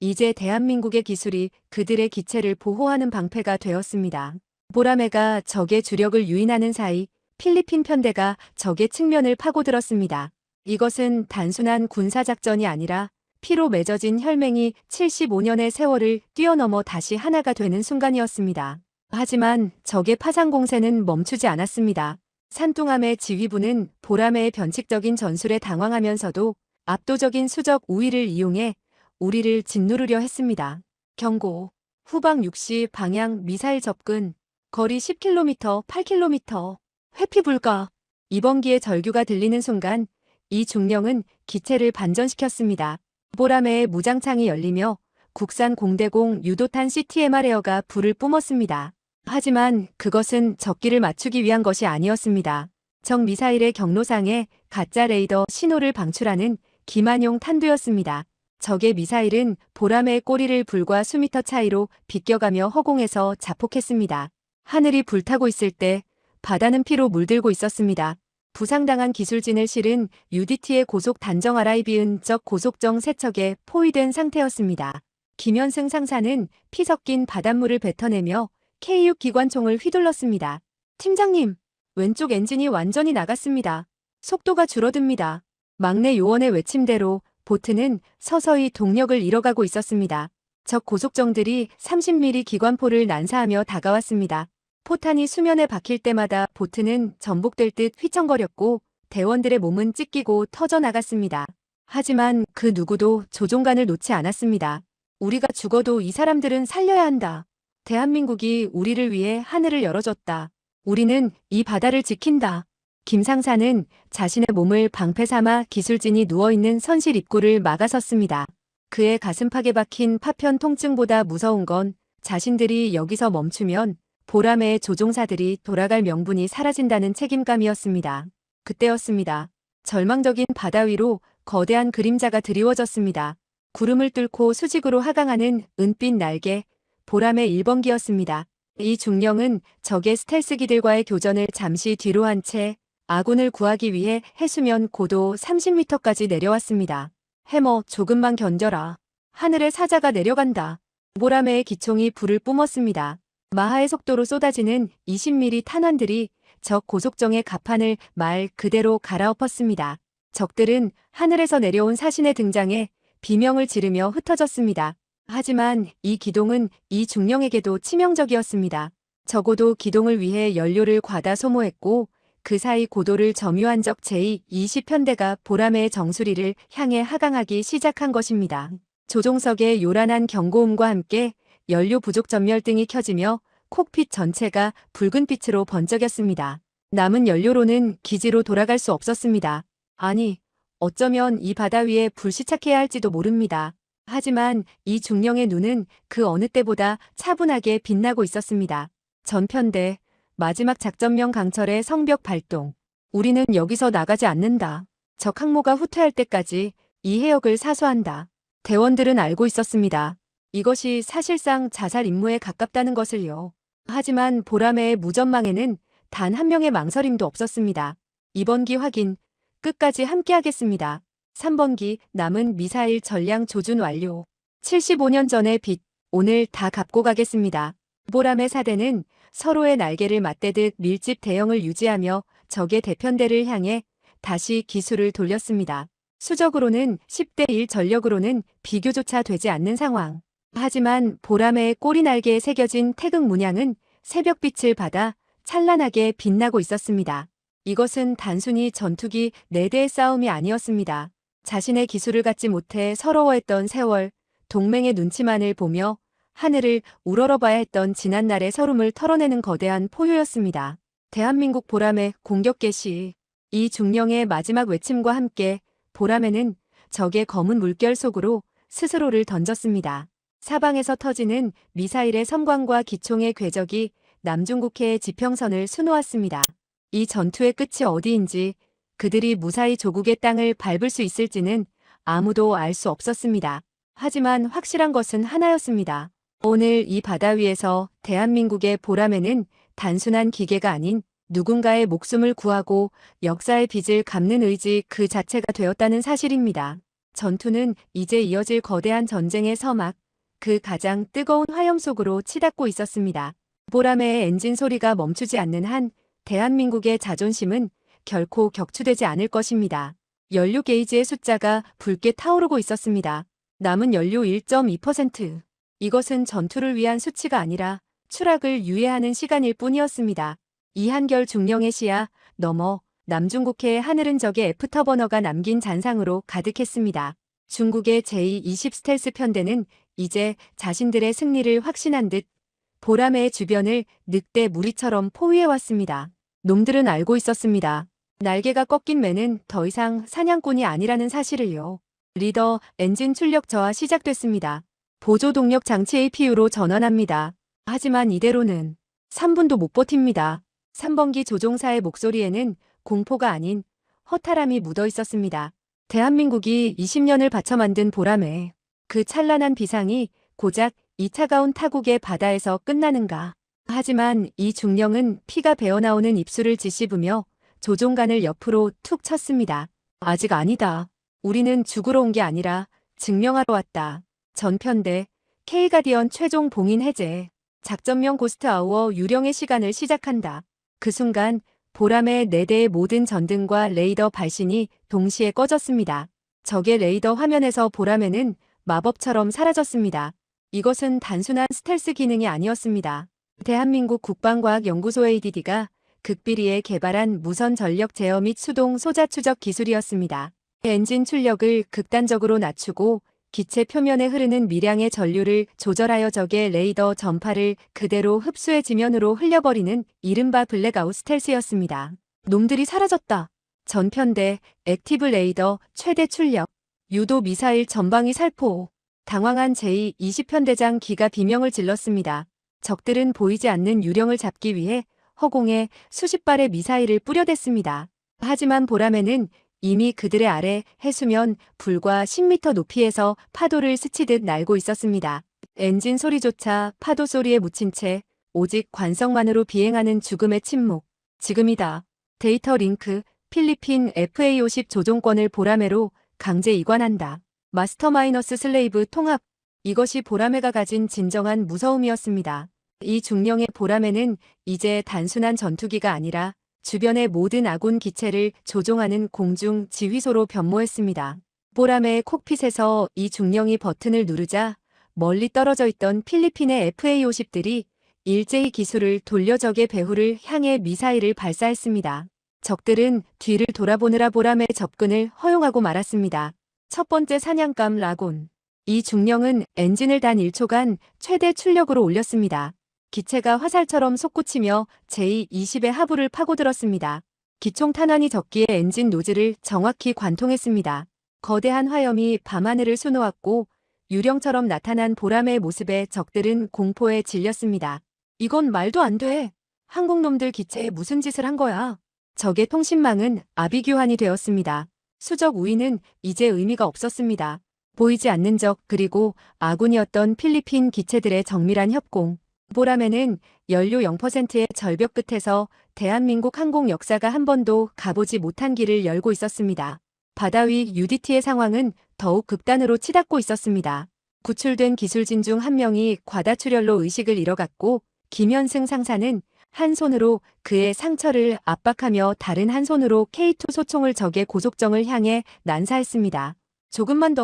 이제 대한민국의 기술이 그들의 기체를 보호하는 방패가 되었습니다. 보라매가 적의 주력을 유인하는 사이 필리핀 편대가 적의 측면을 파고들었습니다. 이것은 단순한 군사작전이 아니라 피로 맺어진 혈맹이 75년의 세월을 뛰어넘어 다시 하나가 되는 순간이었습니다. 하지만 적의 파상 공세는 멈추지 않았습니다. 산둥함의 지휘부는 보라매의 변칙적인 전술에 당황하면서도 압도적인 수적 우위를 이용해 우리를 짓누르려 했습니다. 경고. 후방 60 방향 미사일 접근. 거리 10km, 8km. 회피 불가. 2번기의 절규가 들리는 순간 이 중령은 기체를 반전시켰습니다. 보라매의 무장창이 열리며 국산 공대공 유도탄 CTMR 에어가 불을 뿜었습니다. 하지만 그것은 적기를 맞추기 위한 것이 아니었습니다. 적 미사일의 경로상에 가짜 레이더 신호를 방출하는 기만용 탄두였습니다. 적의 미사일은 보라매의 꼬리를 불과 수미터 차이로 비껴가며 허공에서 자폭했습니다. 하늘이 불타고 있을 때 바다는 피로 물들고 있었습니다. 부상당한 기술진을 실은 UDT의 고속 단정 RIB은 적 고속정 세척에 포위된 상태였습니다. 김현승 상사는 피 섞인 바닷물을 뱉어내며 K6 기관총을 휘둘렀습니다. 팀장님, 왼쪽 엔진이 완전히 나갔습니다. 속도가 줄어듭니다. 막내 요원의 외침대로 보트는 서서히 동력을 잃어가고 있었습니다. 적 고속정들이 30mm 기관포를 난사하며 다가왔습니다. 포탄이 수면에 박힐 때마다 보트는 전복될 듯 휘청거렸고 대원들의 몸은 찢기고 터져나갔습니다. 하지만 그 누구도 조종간을 놓지 않았습니다. 우리가 죽어도 이 사람들은 살려야 한다. 대한민국이 우리를 위해 하늘을 열어줬다. 우리는 이 바다를 지킨다. 김 상사는 자신의 몸을 방패 삼아 기술진이 누워있는 선실 입구를 막아섰습니다. 그의 가슴팍에 박힌 파편 통증보다 무서운 건 자신들이 여기서 멈추면 보라매의 조종사들이 돌아갈 명분이 사라진다는 책임감이었습니다. 그때였습니다. 절망적인 바다 위로 거대한 그림자가 드리워졌습니다. 구름을 뚫고 수직으로 하강하는 은빛 날개, 보라매 1번기였습니다. 이 중령은 적의 스텔스기들과의 교전을 잠시 뒤로 한 채 아군을 구하기 위해 해수면 고도 30m까지 내려왔습니다. 해머, 조금만 견뎌라. 하늘에 사자가 내려간다. 보라매의 기총이 불을 뿜었습니다. 마하의 속도로 쏟아지는 20mm 탄환들이 적 고속정의 갑판을 말 그대로 갈아엎었습니다. 적들은 하늘에서 내려온 사신의 등장에 비명을 지르며 흩어졌습니다. 하지만 이 기동은 이 중령에게도 치명적이었습니다. 적어도 기동을 위해 연료를 과다 소모했고 그 사이 고도를 점유한 적 제20편대가 보라매의 정수리를 향해 하강하기 시작한 것입니다. 조종석의 요란한 경고음과 함께 연료 부족 전멸등이 켜지며 콕핏 전체가 붉은 빛으로 번쩍였습니다. 남은 연료로는 기지로 돌아갈 수 없었습니다. 아니, 어쩌면 이 바다 위에 불시착해야 할지도 모릅니다. 하지만 이 중령의 눈은 그 어느 때보다 차분하게 빛나고 있었습니다. 전편대, 마지막 작전명 강철의 성벽 발동. 우리는 여기서 나가지 않는다. 적 항모가 후퇴할 때까지 이 해역을 사수한다. 대원들은 알고 있었습니다. 이것이 사실상 자살 임무에 가깝다는 것을요. 하지만 보라매의 무전망에는 단 한 명의 망설임도 없었습니다. 2번기 확인, 끝까지 함께하겠습니다. 3번기 남은 미사일 전량 조준 완료. 75년 전의 빛, 오늘 다 갚고 가겠습니다. 보라매 사대는 서로의 날개를 맞대듯 밀집 대형을 유지하며 적의 대편대를 향해 다시 기술을 돌렸습니다. 수적으로는 10대 1, 전력으로는 비교조차 되지 않는 상황. 하지만 보라매의 꼬리 날개에 새겨진 태극 문양은 새벽빛을 받아 찬란하게 빛나고 있었습니다. 이것은 단순히 전투기 4대의 싸움이 아니었습니다. 자신의 기술을 갖지 못해 서러워했던 세월, 동맹의 눈치만을 보며 하늘을 우러러봐야 했던 지난날의 서름을 털어내는 거대한 포효였습니다. 대한민국 보라매 공격 개시. 이 중령의 마지막 외침과 함께 보라매는 적의 검은 물결 속으로 스스로를 던졌습니다. 사방에서 터지는 미사일의 섬광과 기총의 궤적이 남중국해의 지평선을 수놓았습니다. 이 전투의 끝이 어디인지, 그들이 무사히 조국의 땅을 밟을 수 있을지는 아무도 알 수 없었습니다. 하지만 확실한 것은 하나였습니다. 오늘 이 바다 위에서 대한민국의 보라매는 단순한 기계가 아닌 누군가의 목숨을 구하고 역사의 빚을 갚는 의지 그 자체가 되었다는 사실입니다. 전투는 이제 이어질 거대한 전쟁의 서막, 그 가장 뜨거운 화염 속으로 치닫고 있었습니다. 보라매의 엔진 소리가 멈추지 않는 한 대한민국의 자존심은 결코 격추되지 않을 것입니다. 연료 게이지의 숫자가 붉게 타오르고 있었습니다. 남은 연료 1.2%. 이것은 전투를 위한 수치가 아니라 추락을 유예하는 시간일 뿐이었습니다. 이한결 중령의 시야 넘어 남중국해의 하늘은 적의 애프터버너가 남긴 잔상으로 가득했습니다. 중국의 제20 스텔스 편대는 이제 자신들의 승리를 확신한 듯 보라매의 주변을 늑대 무리처럼 포위해왔습니다. 놈들은 알고 있었습니다. 날개가 꺾인 매는 더 이상 사냥꾼이 아니라는 사실을요. 리더, 엔진 출력 저하 시작됐습니다. 보조동력 장치 APU로 전환합니다. 하지만 이대로는 3분도 못 버팁니다. 3번기 조종사의 목소리에는 공포가 아닌 허탈함이 묻어 있었습니다. 대한민국이 20년을 바쳐 만든 보람에 그 찬란한 비상이 고작 이 차가운 타국의 바다에서 끝나는가. 하지만 이 중령은 피가 배어나오는 입술을 짓씹으며 조종관을 옆으로 툭 쳤습니다. 아직 아니다. 우리는 죽으러 온 게 아니라 증명하러 왔다. 전편대 K가디언 최종 봉인 해제. 작전명 고스트 아워 유령의 시간을 시작한다. 그 순간 보람의 4대의 모든 전등과 레이더 발신이 동시에 꺼졌습니다. 적의 레이더 화면에서 보람에는 마법처럼 사라졌습니다. 이것은 단순한 스텔스 기능이 아니었습니다. 대한민국 국방과학연구소 ADD가 극비리에 개발한 무선 전력 제어 및 수동 소자 추적 기술이었습니다. 엔진 출력을 극단적으로 낮추고 기체 표면에 흐르는 미량의 전류를 조절하여 적의 레이더 전파를 그대로 흡수해 지면으로 흘려버리는 이른바 블랙아웃 스텔스였습니다. 놈들이 사라졌다. 전편대 액티브 레이더 최대 출력. 유도 미사일 전방위 살포. 당황한 제20편대장 기가 비명을 질렀습니다. 적들은 보이지 않는 유령을 잡기 위해 허공에 수십 발의 미사일을 뿌려댔습니다. 하지만 보람에는 이미 그들의 아래 해수면 불과 10m 높이에서 파도를 스치듯 날고 있었습니다. 엔진 소리조차 파도 소리에 묻힌 채 오직 관성만으로 비행하는 죽음의 침묵. 지금이다. 데이터 링크 필리핀 FA-50 조종권을 보라매로 강제 이관한다. 마스터 마이너스 슬레이브 통합. 이것이 보라매가 가진 진정한 무서움이었습니다. 이 중령의 보라매는 이제 단순한 전투기가 아니라 주변의 모든 아군 기체를 조종하는 공중 지휘소로 변모했습니다. 보라매의 콕핏에서 이 중령이 버튼을 누르자 멀리 떨어져 있던 필리핀의 FA-50들이 일제히 기술을 돌려 적의 배후를 향해 미사일을 발사했습니다. 적들은 뒤를 돌아보느라 보람의 접근을 허용하고 말았습니다. 첫 번째 사냥감 라곤. 이 중령은 엔진을 단 1초간 최대 출력으로 올렸습니다. 기체가 화살처럼 솟구치며 제20의 하부를 파고들었습니다. 기총 탄환이 적기에 엔진 노즐을 정확히 관통했습니다. 거대한 화염이 밤하늘을 수놓았고 유령처럼 나타난 보람의 모습에 적들은 공포에 질렸습니다. 이건 말도 안 돼. 한국놈들 기체에 무슨 짓을 한 거야. 적의 통신망은 아비규환이 되었습니다. 수적 우위는 이제 의미가 없었습니다. 보이지 않는 적 그리고 아군이었던 필리핀 기체들의 정밀한 협공. 보람에는 연료 0%의 절벽 끝에서 대한민국 항공 역사가 한 번도 가보지 못한 길을 열고 있었습니다. 바다 위 UDT의 상황은 더욱 극단으로 치닫고 있었습니다. 구출된 기술진 중 한 명이 과다출혈로 의식을 잃어갔고 김현승 상사는 한 손으로 그의 상처를 압박하며 다른 한 손으로 K2 소총을 적의 고속정을 향해 난사했습니다. 조금만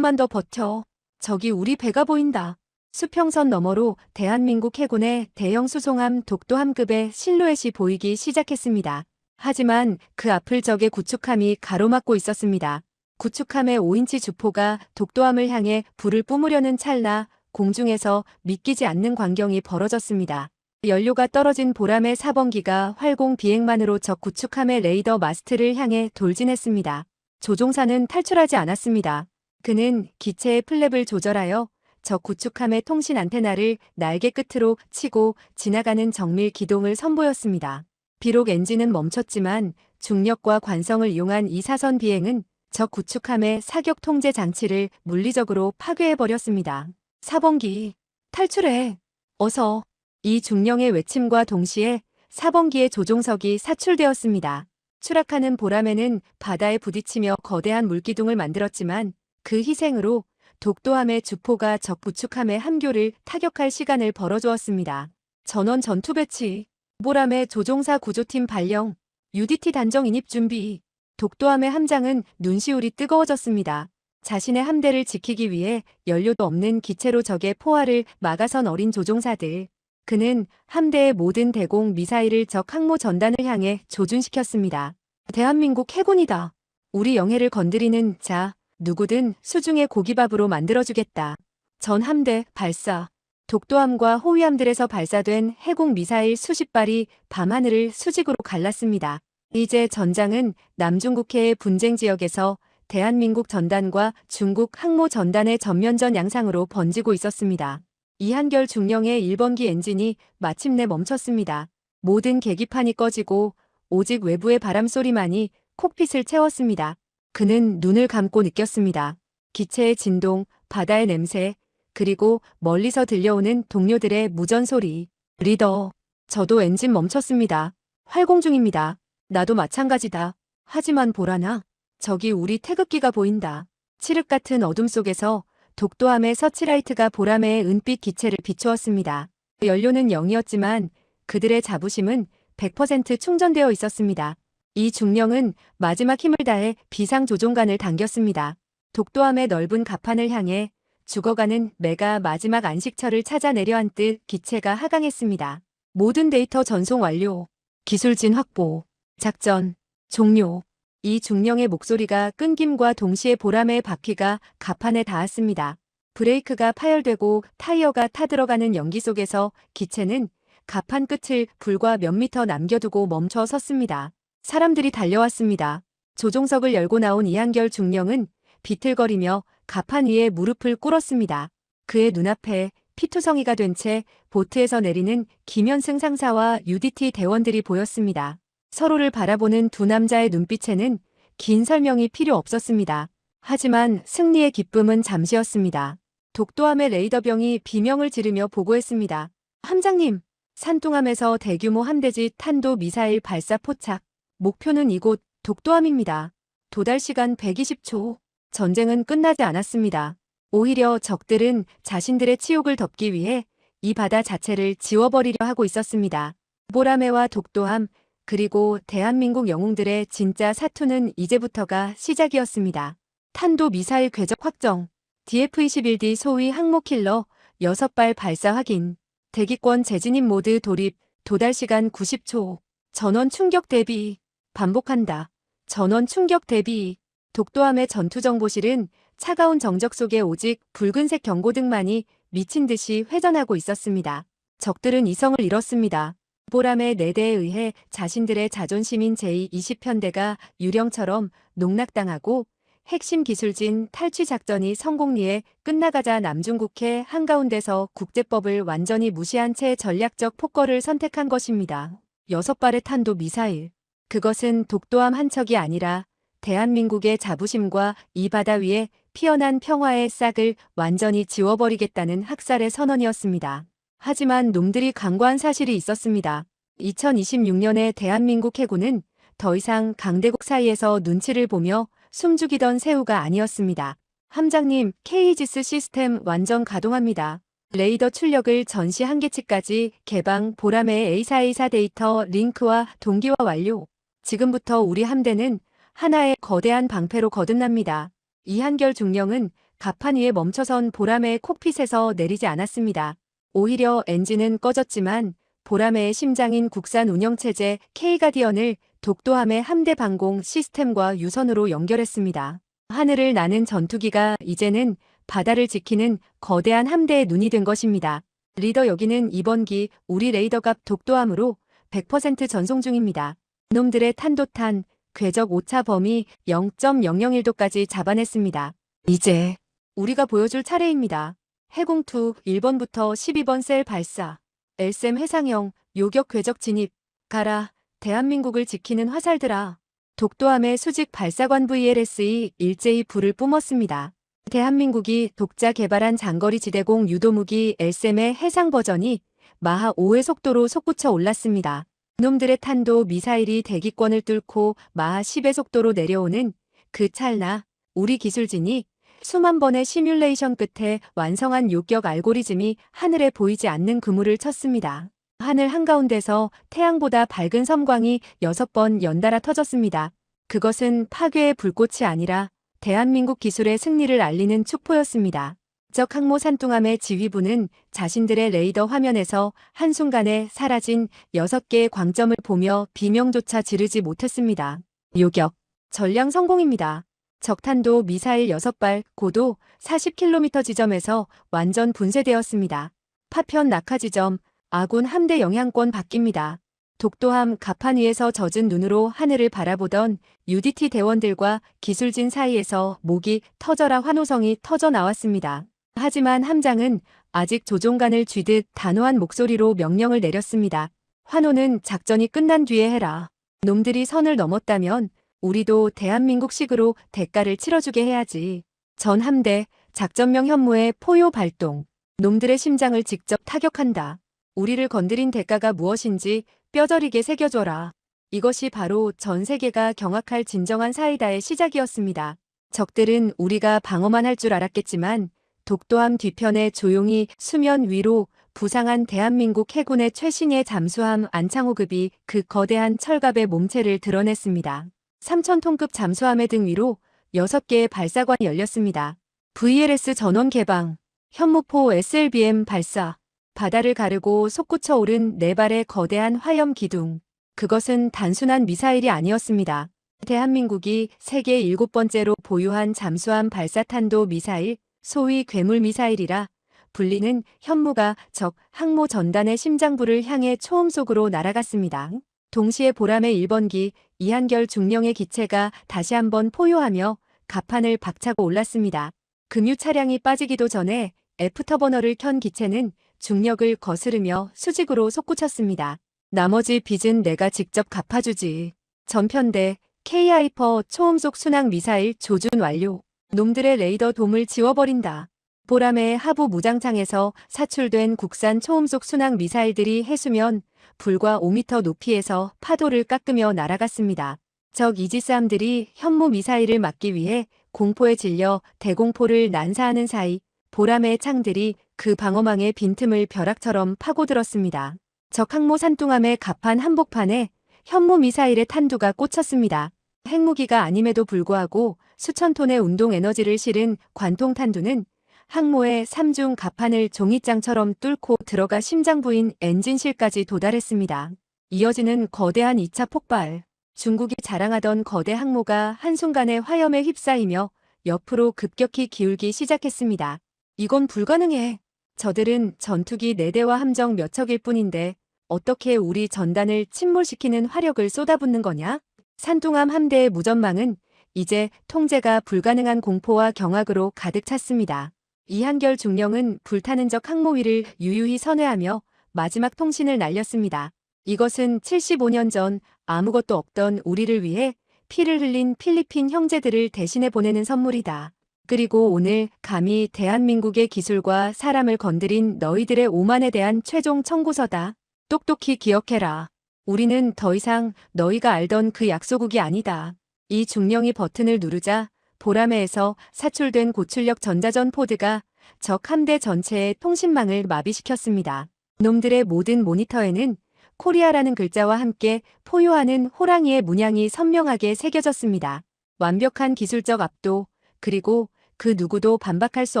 더 버텨. 저기 우리 배가 보인다. 수평선 너머로 대한민국 해군의 대형 수송함 독도함급의 실루엣이 보이기 시작했습니다. 하지만 그 앞을 적의 구축함이 가로막고 있었습니다. 구축함의 5인치 주포가 독도함을 향해 불을 뿜으려는 찰나 공중에서 믿기지 않는 광경이 벌어졌습니다. 연료가 떨어진 보람의 4번기가 활공 비행만으로 적 구축함의 레이더 마스트를 향해 돌진했습니다. 조종사는 탈출하지 않았습니다. 그는 기체의 플랩을 조절하여 적 구축함의 통신 안테나를 날개 끝으로 치고 지나가는 정밀 기동을 선보였습니다. 비록 엔진은 멈췄지만 중력과 관성을 이용한 이 사선 비행은 적 구축함의 사격 통제 장치를 물리적으로 파괴해버렸습니다. 4번기, 탈출해. 어서. 이 중령의 외침과 동시에 4번기의 조종석이 사출되었습니다. 추락하는 보람에는 바다에 부딪히며 거대한 물기둥을 만들었지만 그 희생으로 독도함의 주포가 적 구축함의 함교를 타격할 시간을 벌어주었습니다. 전원 전투 배치. 보람의 조종사 구조팀 발령. UDT 단정 인입 준비. 독도함의 함장은 눈시울이 뜨거워졌습니다. 자신의 함대를 지키기 위해 연료도 없는 기체로 적의 포화를 막아선 어린 조종사들. 그는 함대의 모든 대공 미사일을 적 항모 전단을 향해 조준시켰습니다. 대한민국 해군이다. 우리 영해를 건드리는 자, 누구든 수중의 고기밥으로 만들어주겠다. 전 함대 발사. 독도함과 호위함들에서 발사된 해공 미사일 수십 발이 밤하늘을 수직으로 갈랐습니다. 이제 전장은 남중국해의 분쟁 지역에서 대한민국 전단과 중국 항모 전단의 전면전 양상으로 번지고 있었습니다. 이한결 중령의 1번기 엔진이 마침내 멈췄습니다. 모든 계기판이 꺼지고 오직 외부의 바람소리만이 콕핏을 채웠습니다. 그는 눈을 감고 느꼈습니다. 기체의 진동, 바다의 냄새, 그리고 멀리서 들려오는 동료들의 무전소리. 리더, 저도 엔진 멈췄습니다. 활공 중입니다. 나도 마찬가지다. 하지만 보라나, 저기 우리 태극기가 보인다. 칠흑 같은 어둠 속에서 독도함의 서치라이트가 보라매의 은빛 기체를 비추었습니다. 연료는 0이었지만 그들의 자부심은 100% 충전되어 있었습니다. 이 중령은 마지막 힘을 다해 비상조종간을 당겼습니다. 독도함의 넓은 갑판을 향해 죽어가는 매가 마지막 안식처를 찾아 내려앉듯 기체가 하강했습니다. 모든 데이터 전송 완료. 기술진 확보. 작전 종료. 이 중령의 목소리가 끊김과 동시에 보라매의 바퀴가 갑판에 닿았습니다. 브레이크가 파열되고 타이어가 타들어가는 연기 속에서 기체는 갑판 끝을 불과 몇 미터 남겨두고 멈춰 섰습니다. 사람들이 달려왔습니다. 조종석을 열고 나온 이한결 중령은 비틀거리며 갑판 위에 무릎을 꿇었습니다. 그의 눈앞에 피투성이가 된 채 보트에서 내리는 김현승 상사와 UDT 대원들이 보였습니다. 서로를 바라보는 두 남자의 눈빛에는 긴 설명이 필요 없었습니다. 하지만 승리의 기쁨은 잠시였습니다. 독도함의 레이더병이 비명을 지르며 보고했습니다. 함장님, 산둥함에서 대규모 함대지 탄도 미사일 발사 포착. 목표는 이곳 독도함입니다. 도달 시간 120초. 전쟁은 끝나지 않았습니다. 오히려 적들은 자신들의 치욕을 덮기 위해 이 바다 자체를 지워버리려 하고 있었습니다. 보라매와 독도함, 그리고 대한민국 영웅들의 진짜 사투는 이제부터가 시작이었습니다. 탄도 미사일 궤적 확정, DF-21D 소위 항모킬러 6발 발사 확인, 대기권 재진입 모드 돌입, 도달 시간 90초, 전원 충격 대비, 반복한다. 전원 충격 대비. 독도함의 전투정보실은 차가운 정적 속에 오직 붉은색 경고등만이 미친 듯이 회전하고 있었습니다. 적들은 이성을 잃었습니다. 보람의 4대에 의해 자신들의 자존심인 제20편대가 유령처럼 농락당하고 핵심 기술진 탈취 작전이 성공리에 끝나가자 남중국해 한가운데서 국제법을 완전히 무시한 채 전략적 폭거를 선택한 것입니다. 6발의 탄도 미사일. 그것은 독도함 한 척이 아니라 대한민국의 자부심과 이 바다 위에 피어난 평화의 싹을 완전히 지워버리겠다는 학살의 선언이었습니다. 하지만 놈들이 간과한 사실이 있었습니다. 2026년에 대한민국 해군은 더 이상 강대국 사이에서 눈치를 보며 숨죽이던 새우가 아니었습니다. 함장님, K이지스 시스템 완전 가동합니다. 레이더 출력을 전시 한계치까지 개방. 보라매의 A4A4 데이터 링크와 동기화 완료. 지금부터 우리 함대는 하나의 거대한 방패로 거듭납니다. 이한결 중령은 갑판 위에 멈춰선 보라매의 콕핏에서 내리지 않았습니다. 오히려 엔진은 꺼졌지만 보라매의 심장인 국산 운영체제 K가디언을 독도함의 함대 방공 시스템과 유선으로 연결했습니다. 하늘을 나는 전투기가 이제는 바다를 지키는 거대한 함대의 눈이 된 것입니다. 리더, 여기는 2번기 우리 레이더갑 독도함으로 100% 전송 중입니다. 놈들의 탄도탄 궤적 오차 범위 0.001도까지 잡아냈습니다. 이제 우리가 보여줄 차례입니다. 해공투 1번부터 12번 셀 발사. LSM 해상형 요격 궤적 진입. 가라. 대한민국을 지키는 화살들아. 독도함의 수직 발사관 VLS이 일제히 불을 뿜었습니다. 대한민국이 독자 개발한 장거리 지대공 유도무기 LSM의 해상 버전이 마하 5의 속도로 솟구쳐 올랐습니다. 놈들의 탄도 미사일이 대기권을 뚫고 마하 10의 속도로 내려오는 그 찰나, 우리 기술진이 수만 번의 시뮬레이션 끝에 완성한 요격 알고리즘이 하늘에 보이지 않는 그물을 쳤습니다. 하늘 한가운데서 태양보다 밝은 섬광이 6번 연달아 터졌습니다. 그것은 파괴의 불꽃이 아니라 대한민국 기술의 승리를 알리는 축포였습니다. 적 항모 산둥함의 지휘부는 자신들의 레이더 화면에서 한순간에 사라진 6개의 광점을 보며 비명조차 지르지 못했습니다. 요격. 전량 성공입니다. 적탄도 미사일 6발, 고도 40km 지점에서 완전 분쇄되었습니다. 파편 낙하 지점, 아군 함대 영향권 바뀝니다. 독도함 갑판 위에서 젖은 눈으로 하늘을 바라보던 UDT 대원들과 기술진 사이에서 목이 터져라 환호성이 터져 나왔습니다. 하지만 함장은 아직 조종간을 쥐듯 단호한 목소리로 명령을 내렸습니다. 환호는 작전이 끝난 뒤에 해라. 놈들이 선을 넘었다면 우리도 대한민국식으로 대가를 치러주게 해야지. 전 함대 작전명 현무의 포효 발동. 놈들의 심장을 직접 타격한다. 우리를 건드린 대가가 무엇인지 뼈저리게 새겨줘라. 이것이 바로 전 세계가 경악할 진정한 사이다의 시작이었습니다. 적들은 우리가 방어만 할 줄 알았겠지만 독도함 뒤편에 조용히 수면 위로 부상한 대한민국 해군의 최신의 잠수함 안창호급이 그 거대한 철갑의 몸체를 드러냈습니다. 3,000톤급 잠수함의 등 위로 6개의 발사관이 열렸습니다. VLS 전원 개방, 현무포 SLBM 발사, 바다를 가르고 솟구쳐 오른 4발의 거대한 화염 기둥. 그것은 단순한 미사일이 아니었습니다. 대한민국이 세계 7번째로 보유한 잠수함 발사탄도 미사일, 소위 괴물 미사일이라 불리는 현무가 적 항모 전단의 심장부를 향해 초음 속으로 날아갔습니다. 동시에 보람의 1번기 이한결 중령의 기체가 다시 한번 포효하며 갑판을 박차고 올랐습니다. 금유 차량이 빠지기도 전에 애프터버너를 켠 기체는 중력을 거스르며 수직으로 솟구쳤습니다. 나머지 빚은 내가 직접 갚아주지. 전편대 K하이퍼 초음속 순항 미사일 조준 완료. 놈들의 레이더 돔을 지워버린다. 보람의 하부 무장창에서 사출된 국산 초음속 순항 미사일들이 해수면 불과 5m 높이에서 파도를 깎으며 날아갔습니다. 적 이지스함들이 현무 미사일을 막기 위해 공포에 질려 대공포를 난사하는 사이 보람의 창들이 그 방어망의 빈틈을 벼락처럼 파고들었습니다. 적 항모 산둥함의 갑판 한복판에 현무 미사일의 탄두가 꽂혔습니다. 핵무기가 아님에도 불구하고 수천 톤의 운동 에너지를 실은 관통 탄두는 항모의 3중 갑판을 종이장처럼 뚫고 들어가 심장부인 엔진실까지 도달했습니다. 이어지는 거대한 2차 폭발. 중국이 자랑하던 거대 항모가 한순간에 화염에 휩싸이며 옆으로 급격히 기울기 시작했습니다. 이건 불가능해. 저들은 전투기 4대와 함정 몇 척일 뿐인데 어떻게 우리 전단을 침몰시키는 화력을 쏟아붓는 거냐? 산둥함 함대의 무전망은 이제 통제가 불가능한 공포와 경악으로 가득 찼습니다. 이한결 중령은 불타는 적 항모 위를 유유히 선회하며 마지막 통신을 날렸습니다. 이것은 75년 전 아무것도 없던 우리를 위해 피를 흘린 필리핀 형제들을 대신해 보내는 선물이다. 그리고 오늘 감히 대한민국의 기술과 사람을 건드린 너희들의 오만에 대한 최종 청구서다. 똑똑히 기억해라. 우리는 더 이상 너희가 알던 그 약소국이 아니다. 이 중령이 버튼을 누르자 보라매에서 사출된 고출력 전자전 포드가 적 함대 전체의 통신망을 마비시켰습니다. 놈들의 모든 모니터에는 코리아라는 글자와 함께 포효하는 호랑이의 문양이 선명하게 새겨졌습니다. 완벽한 기술적 압도, 그리고 그 누구도 반박할 수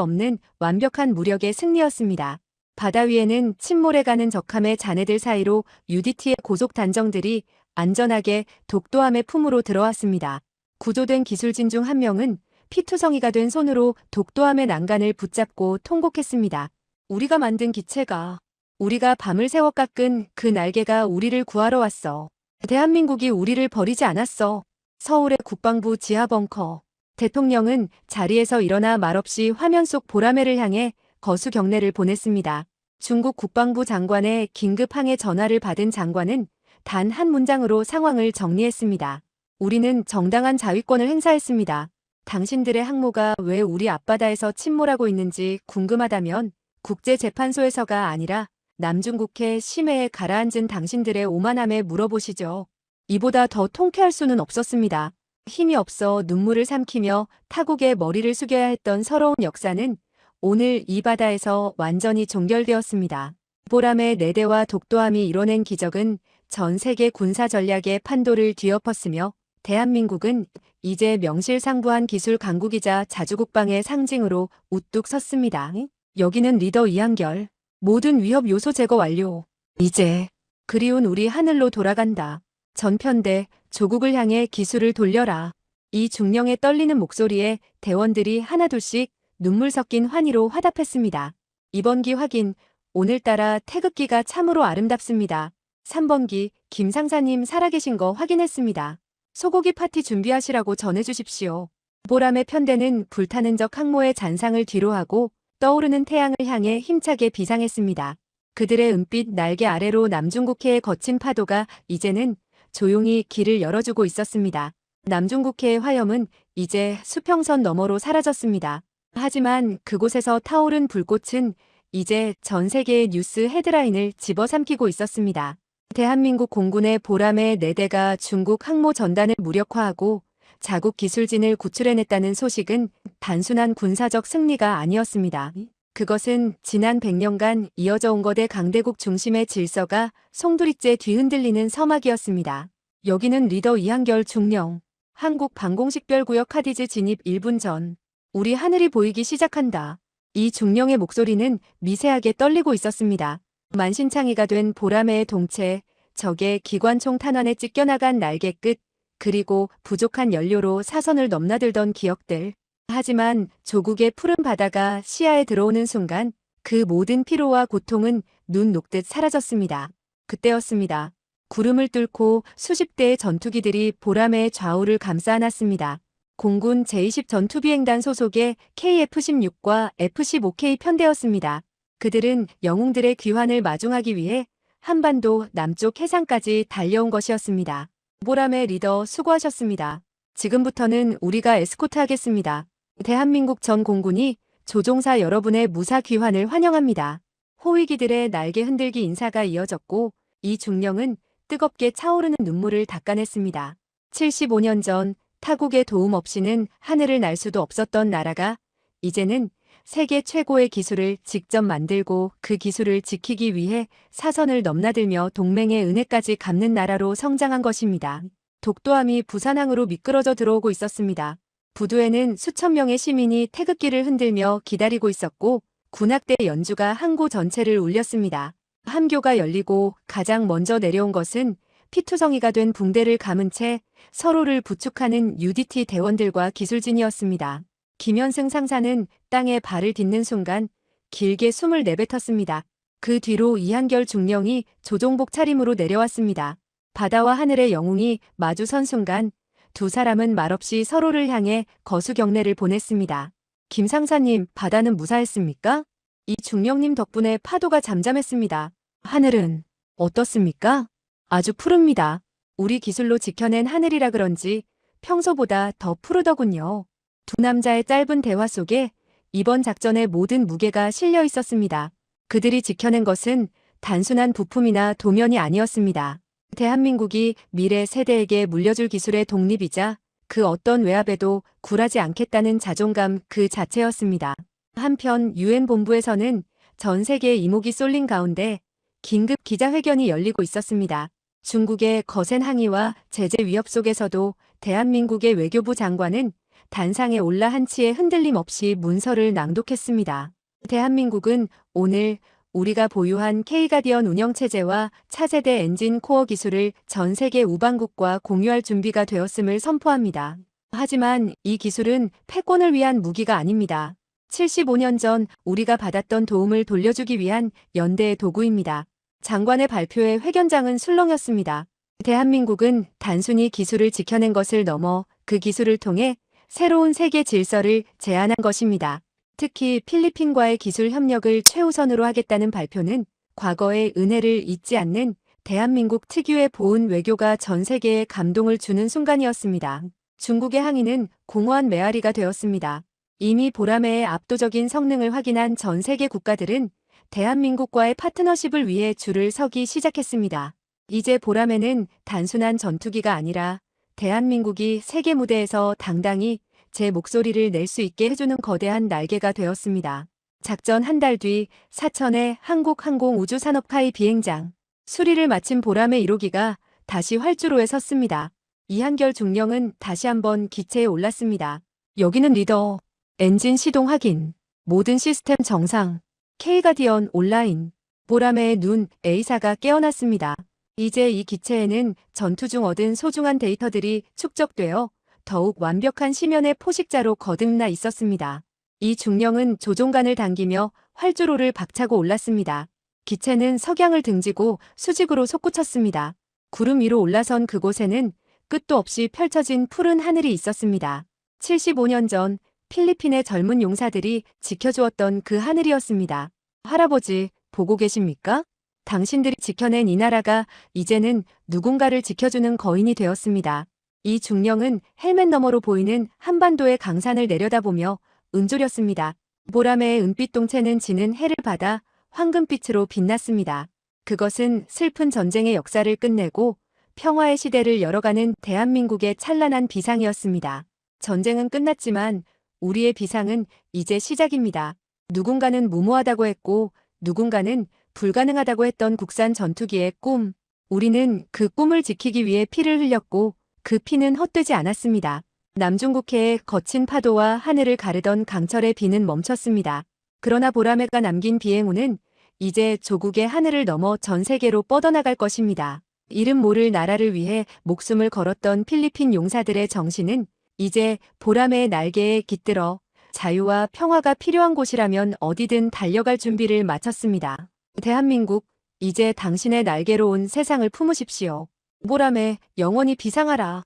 없는 완벽한 무력의 승리였습니다. 바다 위에는 침몰해가는 적함의 잔해들 사이로 UDT의 고속 단정들이 안전하게 독도함의 품으로 들어왔습니다. 구조된 기술진 중 한 명은 피투성이가 된 손으로 독도함의 난간을 붙잡고 통곡했습니다. 우리가 만든 기체가, 우리가 밤을 새워 깎은 그 날개가 우리를 구하러 왔어. 대한민국이 우리를 버리지 않았어. 서울의 국방부 지하 벙커. 대통령은 자리에서 일어나 말없이 화면 속 보라매를 향해 거수 경례를 보냈습니다. 중국 국방부 장관의 긴급 항해 전화를 받은 장관은 단 한 문장으로 상황을 정리했습니다. 우리는 정당한 자위권을 행사했습니다. 당신들의 항모가 왜 우리 앞바다에서 침몰하고 있는지 궁금하다면 국제재판소에서가 아니라 남중국해 심해에 가라앉은 당신들의 오만함에 물어보시죠. 이보다 더 통쾌할 수는 없었습니다. 힘이 없어 눈물을 삼키며 타국의 머리를 숙여야 했던 서러운 역사는 오늘 이 바다에서 완전히 종결되었습니다. 보람의 4대와 독도함이 이뤄낸 기적은 전 세계 군사 전략의 판도를 뒤엎었으며 대한민국은 이제 명실상부한 기술 강국이자 자주국방의 상징으로 우뚝 섰습니다. 여기는 리더 이한결. 모든 위협 요소 제거 완료. 이제 그리운 우리 하늘로 돌아간다. 전편대 조국을 향해 기술을 돌려라. 이 중령의 떨리는 목소리에 대원들이 하나둘씩 눈물 섞인 환희로 화답했습니다. 이번 기 확인. 오늘따라 태극기가 참으로 아름답습니다. 3번기 김 상사님 살아계신 거 확인했습니다. 소고기 파티 준비하시라고 전해주십시오. 보람의 편대는 불타는 적 항모의 잔상을 뒤로하고 떠오르는 태양을 향해 힘차게 비상했습니다. 그들의 은빛 날개 아래로 남중국해의 거친 파도가 이제는 조용히 길을 열어주고 있었습니다. 남중국해의 화염은 이제 수평선 너머로 사라졌습니다. 하지만 그곳에서 타오른 불꽃은 이제 전 세계의 뉴스 헤드라인을 집어삼키고 있었습니다. 대한민국 공군의 보람의 4대가 중국 항모 전단을 무력화하고 자국 기술진을 구출해냈다는 소식은 단순한 군사적 승리가 아니었습니다. 그것은 지난 100년간 이어져 온 거대 강대국 중심의 질서가 송두리째 뒤흔들리는 서막이었습니다. 여기는 리더 이한결 중령. 한국 방공식별구역 카디즈 진입 1분 전. 우리 하늘이 보이기 시작한다. 이 중령의 목소리는 미세하게 떨리고 있었습니다. 만신창이가 된 보람의 동체, 적의 기관총 탄환에 찢겨나간 날개 끝, 그리고 부족한 연료로 사선을 넘나들던 기억들. 하지만 조국의 푸른 바다가 시야에 들어오는 순간 그 모든 피로와 고통은 눈 녹듯 사라졌습니다. 그때였습니다. 구름을 뚫고 수십 대의 전투기들이 보람의 좌우를 감싸 안았습니다. 공군 제20 전투비행단 소속의 KF-16과 F-15K 편대였습니다. 그들은 영웅들의 귀환을 마중하기 위해 한반도 남쪽 해상까지 달려온 것이었습니다. 보람의 리더 수고하셨습니다. 지금부터는 우리가 에스코트하겠습니다. 대한민국 전 공군이 조종사 여러분의 무사 귀환을 환영합니다. 호위기들의 날개 흔들기 인사가 이어졌고 이 중령은 뜨겁게 차오르는 눈물을 닦아냈습니다. 75년 전 타국의 도움 없이는 하늘을 날 수도 없었던 나라가 이제는 세계 최고의 기술을 직접 만들고 그 기술을 지키기 위해 사선을 넘나들며 동맹의 은혜까지 갚는 나라로 성장한 것입니다. 독도함이 부산항으로 미끄러져 들어오고 있었습니다. 부두에는 수천 명의 시민이 태극기를 흔들며 기다리고 있었고 군악대 연주가 항구 전체를 울렸습니다. 함교가 열리고 가장 먼저 내려온 것은 피투성이가 된 붕대를 감은 채 서로를 부축하는 UDT 대원들과 기술진이었습니다. 김현승 상사는 땅에 발을 딛는 순간 길게 숨을 내뱉었습니다. 그 뒤로 이한결 중령이 조종복 차림으로 내려왔습니다. 바다와 하늘의 영웅이 마주선 순간 두 사람은 말없이 서로를 향해 거수경례를 보냈습니다. 김 상사님, 바다는 무사했습니까? 이 중령님 덕분에 파도가 잠잠했습니다. 하늘은 어떻습니까? 아주 푸릅니다. 우리 기술로 지켜낸 하늘이라 그런지 평소보다 더 푸르더군요. 두 남자의 짧은 대화 속에 이번 작전의 모든 무게가 실려 있었습니다. 그들이 지켜낸 것은 단순한 부품이나 도면이 아니었습니다. 대한민국이 미래 세대에게 물려줄 기술의 독립이자 그 어떤 외압에도 굴하지 않겠다는 자존감 그 자체였습니다. 한편 유엔 본부에서는 전 세계의 이목이 쏠린 가운데 긴급 기자회견이 열리고 있었습니다. 중국의 거센 항의와 제재 위협 속에서도 대한민국의 외교부 장관은 단상에 올라 한치의 흔들림 없이 문서를 낭독했습니다. 대한민국은 오늘 우리가 보유한 K가디언 운영체제와 차세대 엔진 코어 기술을 전 세계 우방국과 공유할 준비가 되었음을 선포합니다. 하지만 이 기술은 패권을 위한 무기가 아닙니다. 75년 전 우리가 받았던 도움을 돌려주기 위한 연대의 도구입니다. 장관의 발표에 회견장은 술렁였습니다. 대한민국은 단순히 기술을 지켜낸 것을 넘어 그 기술을 통해 새로운 세계 질서를 제안한 것입니다. 특히 필리핀과의 기술 협력을 최우선으로 하겠다는 발표는 과거의 은혜를 잊지 않는 대한민국 특유의 보은 외교가 전 세계에 감동을 주는 순간이었습니다. 중국의 항의는 공허한 메아리가 되었습니다. 이미 보라매의 압도적인 성능을 확인한 전 세계 국가들은 대한민국과의 파트너십을 위해 줄을 서기 시작했습니다. 이제 보라매는 단순한 전투기가 아니라 대한민국이 세계 무대에서 당당히 제 목소리를 낼 수 있게 해주는 거대한 날개가 되었습니다. 작전 한 달 뒤 사천의 한국항공우주산업카이 비행장. 수리를 마친 보람의 1호기가 다시 활주로에 섰습니다. 이한결 중령은 다시 한번 기체에 올랐습니다. 여기는 리더. 엔진 시동 확인. 모든 시스템 정상. K가디언 온라인. 보람의 눈 A사가 깨어났습니다. 이제 이 기체에는 전투 중 얻은 소중한 데이터들이 축적되어 더욱 완벽한 시면의 포식자로 거듭나 있었습니다. 이 중령은 조종관을 당기며 활주로를 박차고 올랐습니다. 기체는 석양을 등지고 수직으로 솟구쳤습니다. 구름 위로 올라선 그곳에는 끝도 없이 펼쳐진 푸른 하늘이 있었습니다. 75년 전 필리핀의 젊은 용사들이 지켜주었던 그 하늘이었습니다. 할아버지, 보고 계십니까? 당신들이 지켜낸 이 나라가 이제는 누군가를 지켜주는 거인이 되었습니다. 이 중령은 헬멧 너머로 보이는 한반도의 강산을 내려다보며 은졸였습니다. 보라매의 은빛 동체는 지는 해를 받아 황금빛으로 빛났습니다. 그것은 슬픈 전쟁의 역사를 끝내고 평화의 시대를 열어가는 대한민국의 찬란한 비상이었습니다. 전쟁은 끝났지만 우리의 비상은 이제 시작입니다. 누군가는 무모하다고 했고 누군가는 불가능하다고 했던 국산 전투기의 꿈. 우리는 그 꿈을 지키기 위해 피를 흘렸고 그 피는 헛되지 않았습니다. 남중국해의 거친 파도와 하늘을 가르던 강철의 비는 멈췄습니다. 그러나 보라매가 남긴 비행우는 이제 조국의 하늘을 넘어 전 세계로 뻗어나갈 것입니다. 이름 모를 나라를 위해 목숨을 걸었던 필리핀 용사들의 정신은 이제 보라매의 날개에 깃들어 자유와 평화가 필요한 곳이라면 어디든 달려갈 준비를 마쳤습니다. 대한민국, 이제 당신의 날개로 온 세상을 품으십시오. 보라매, 영원히 비상하라.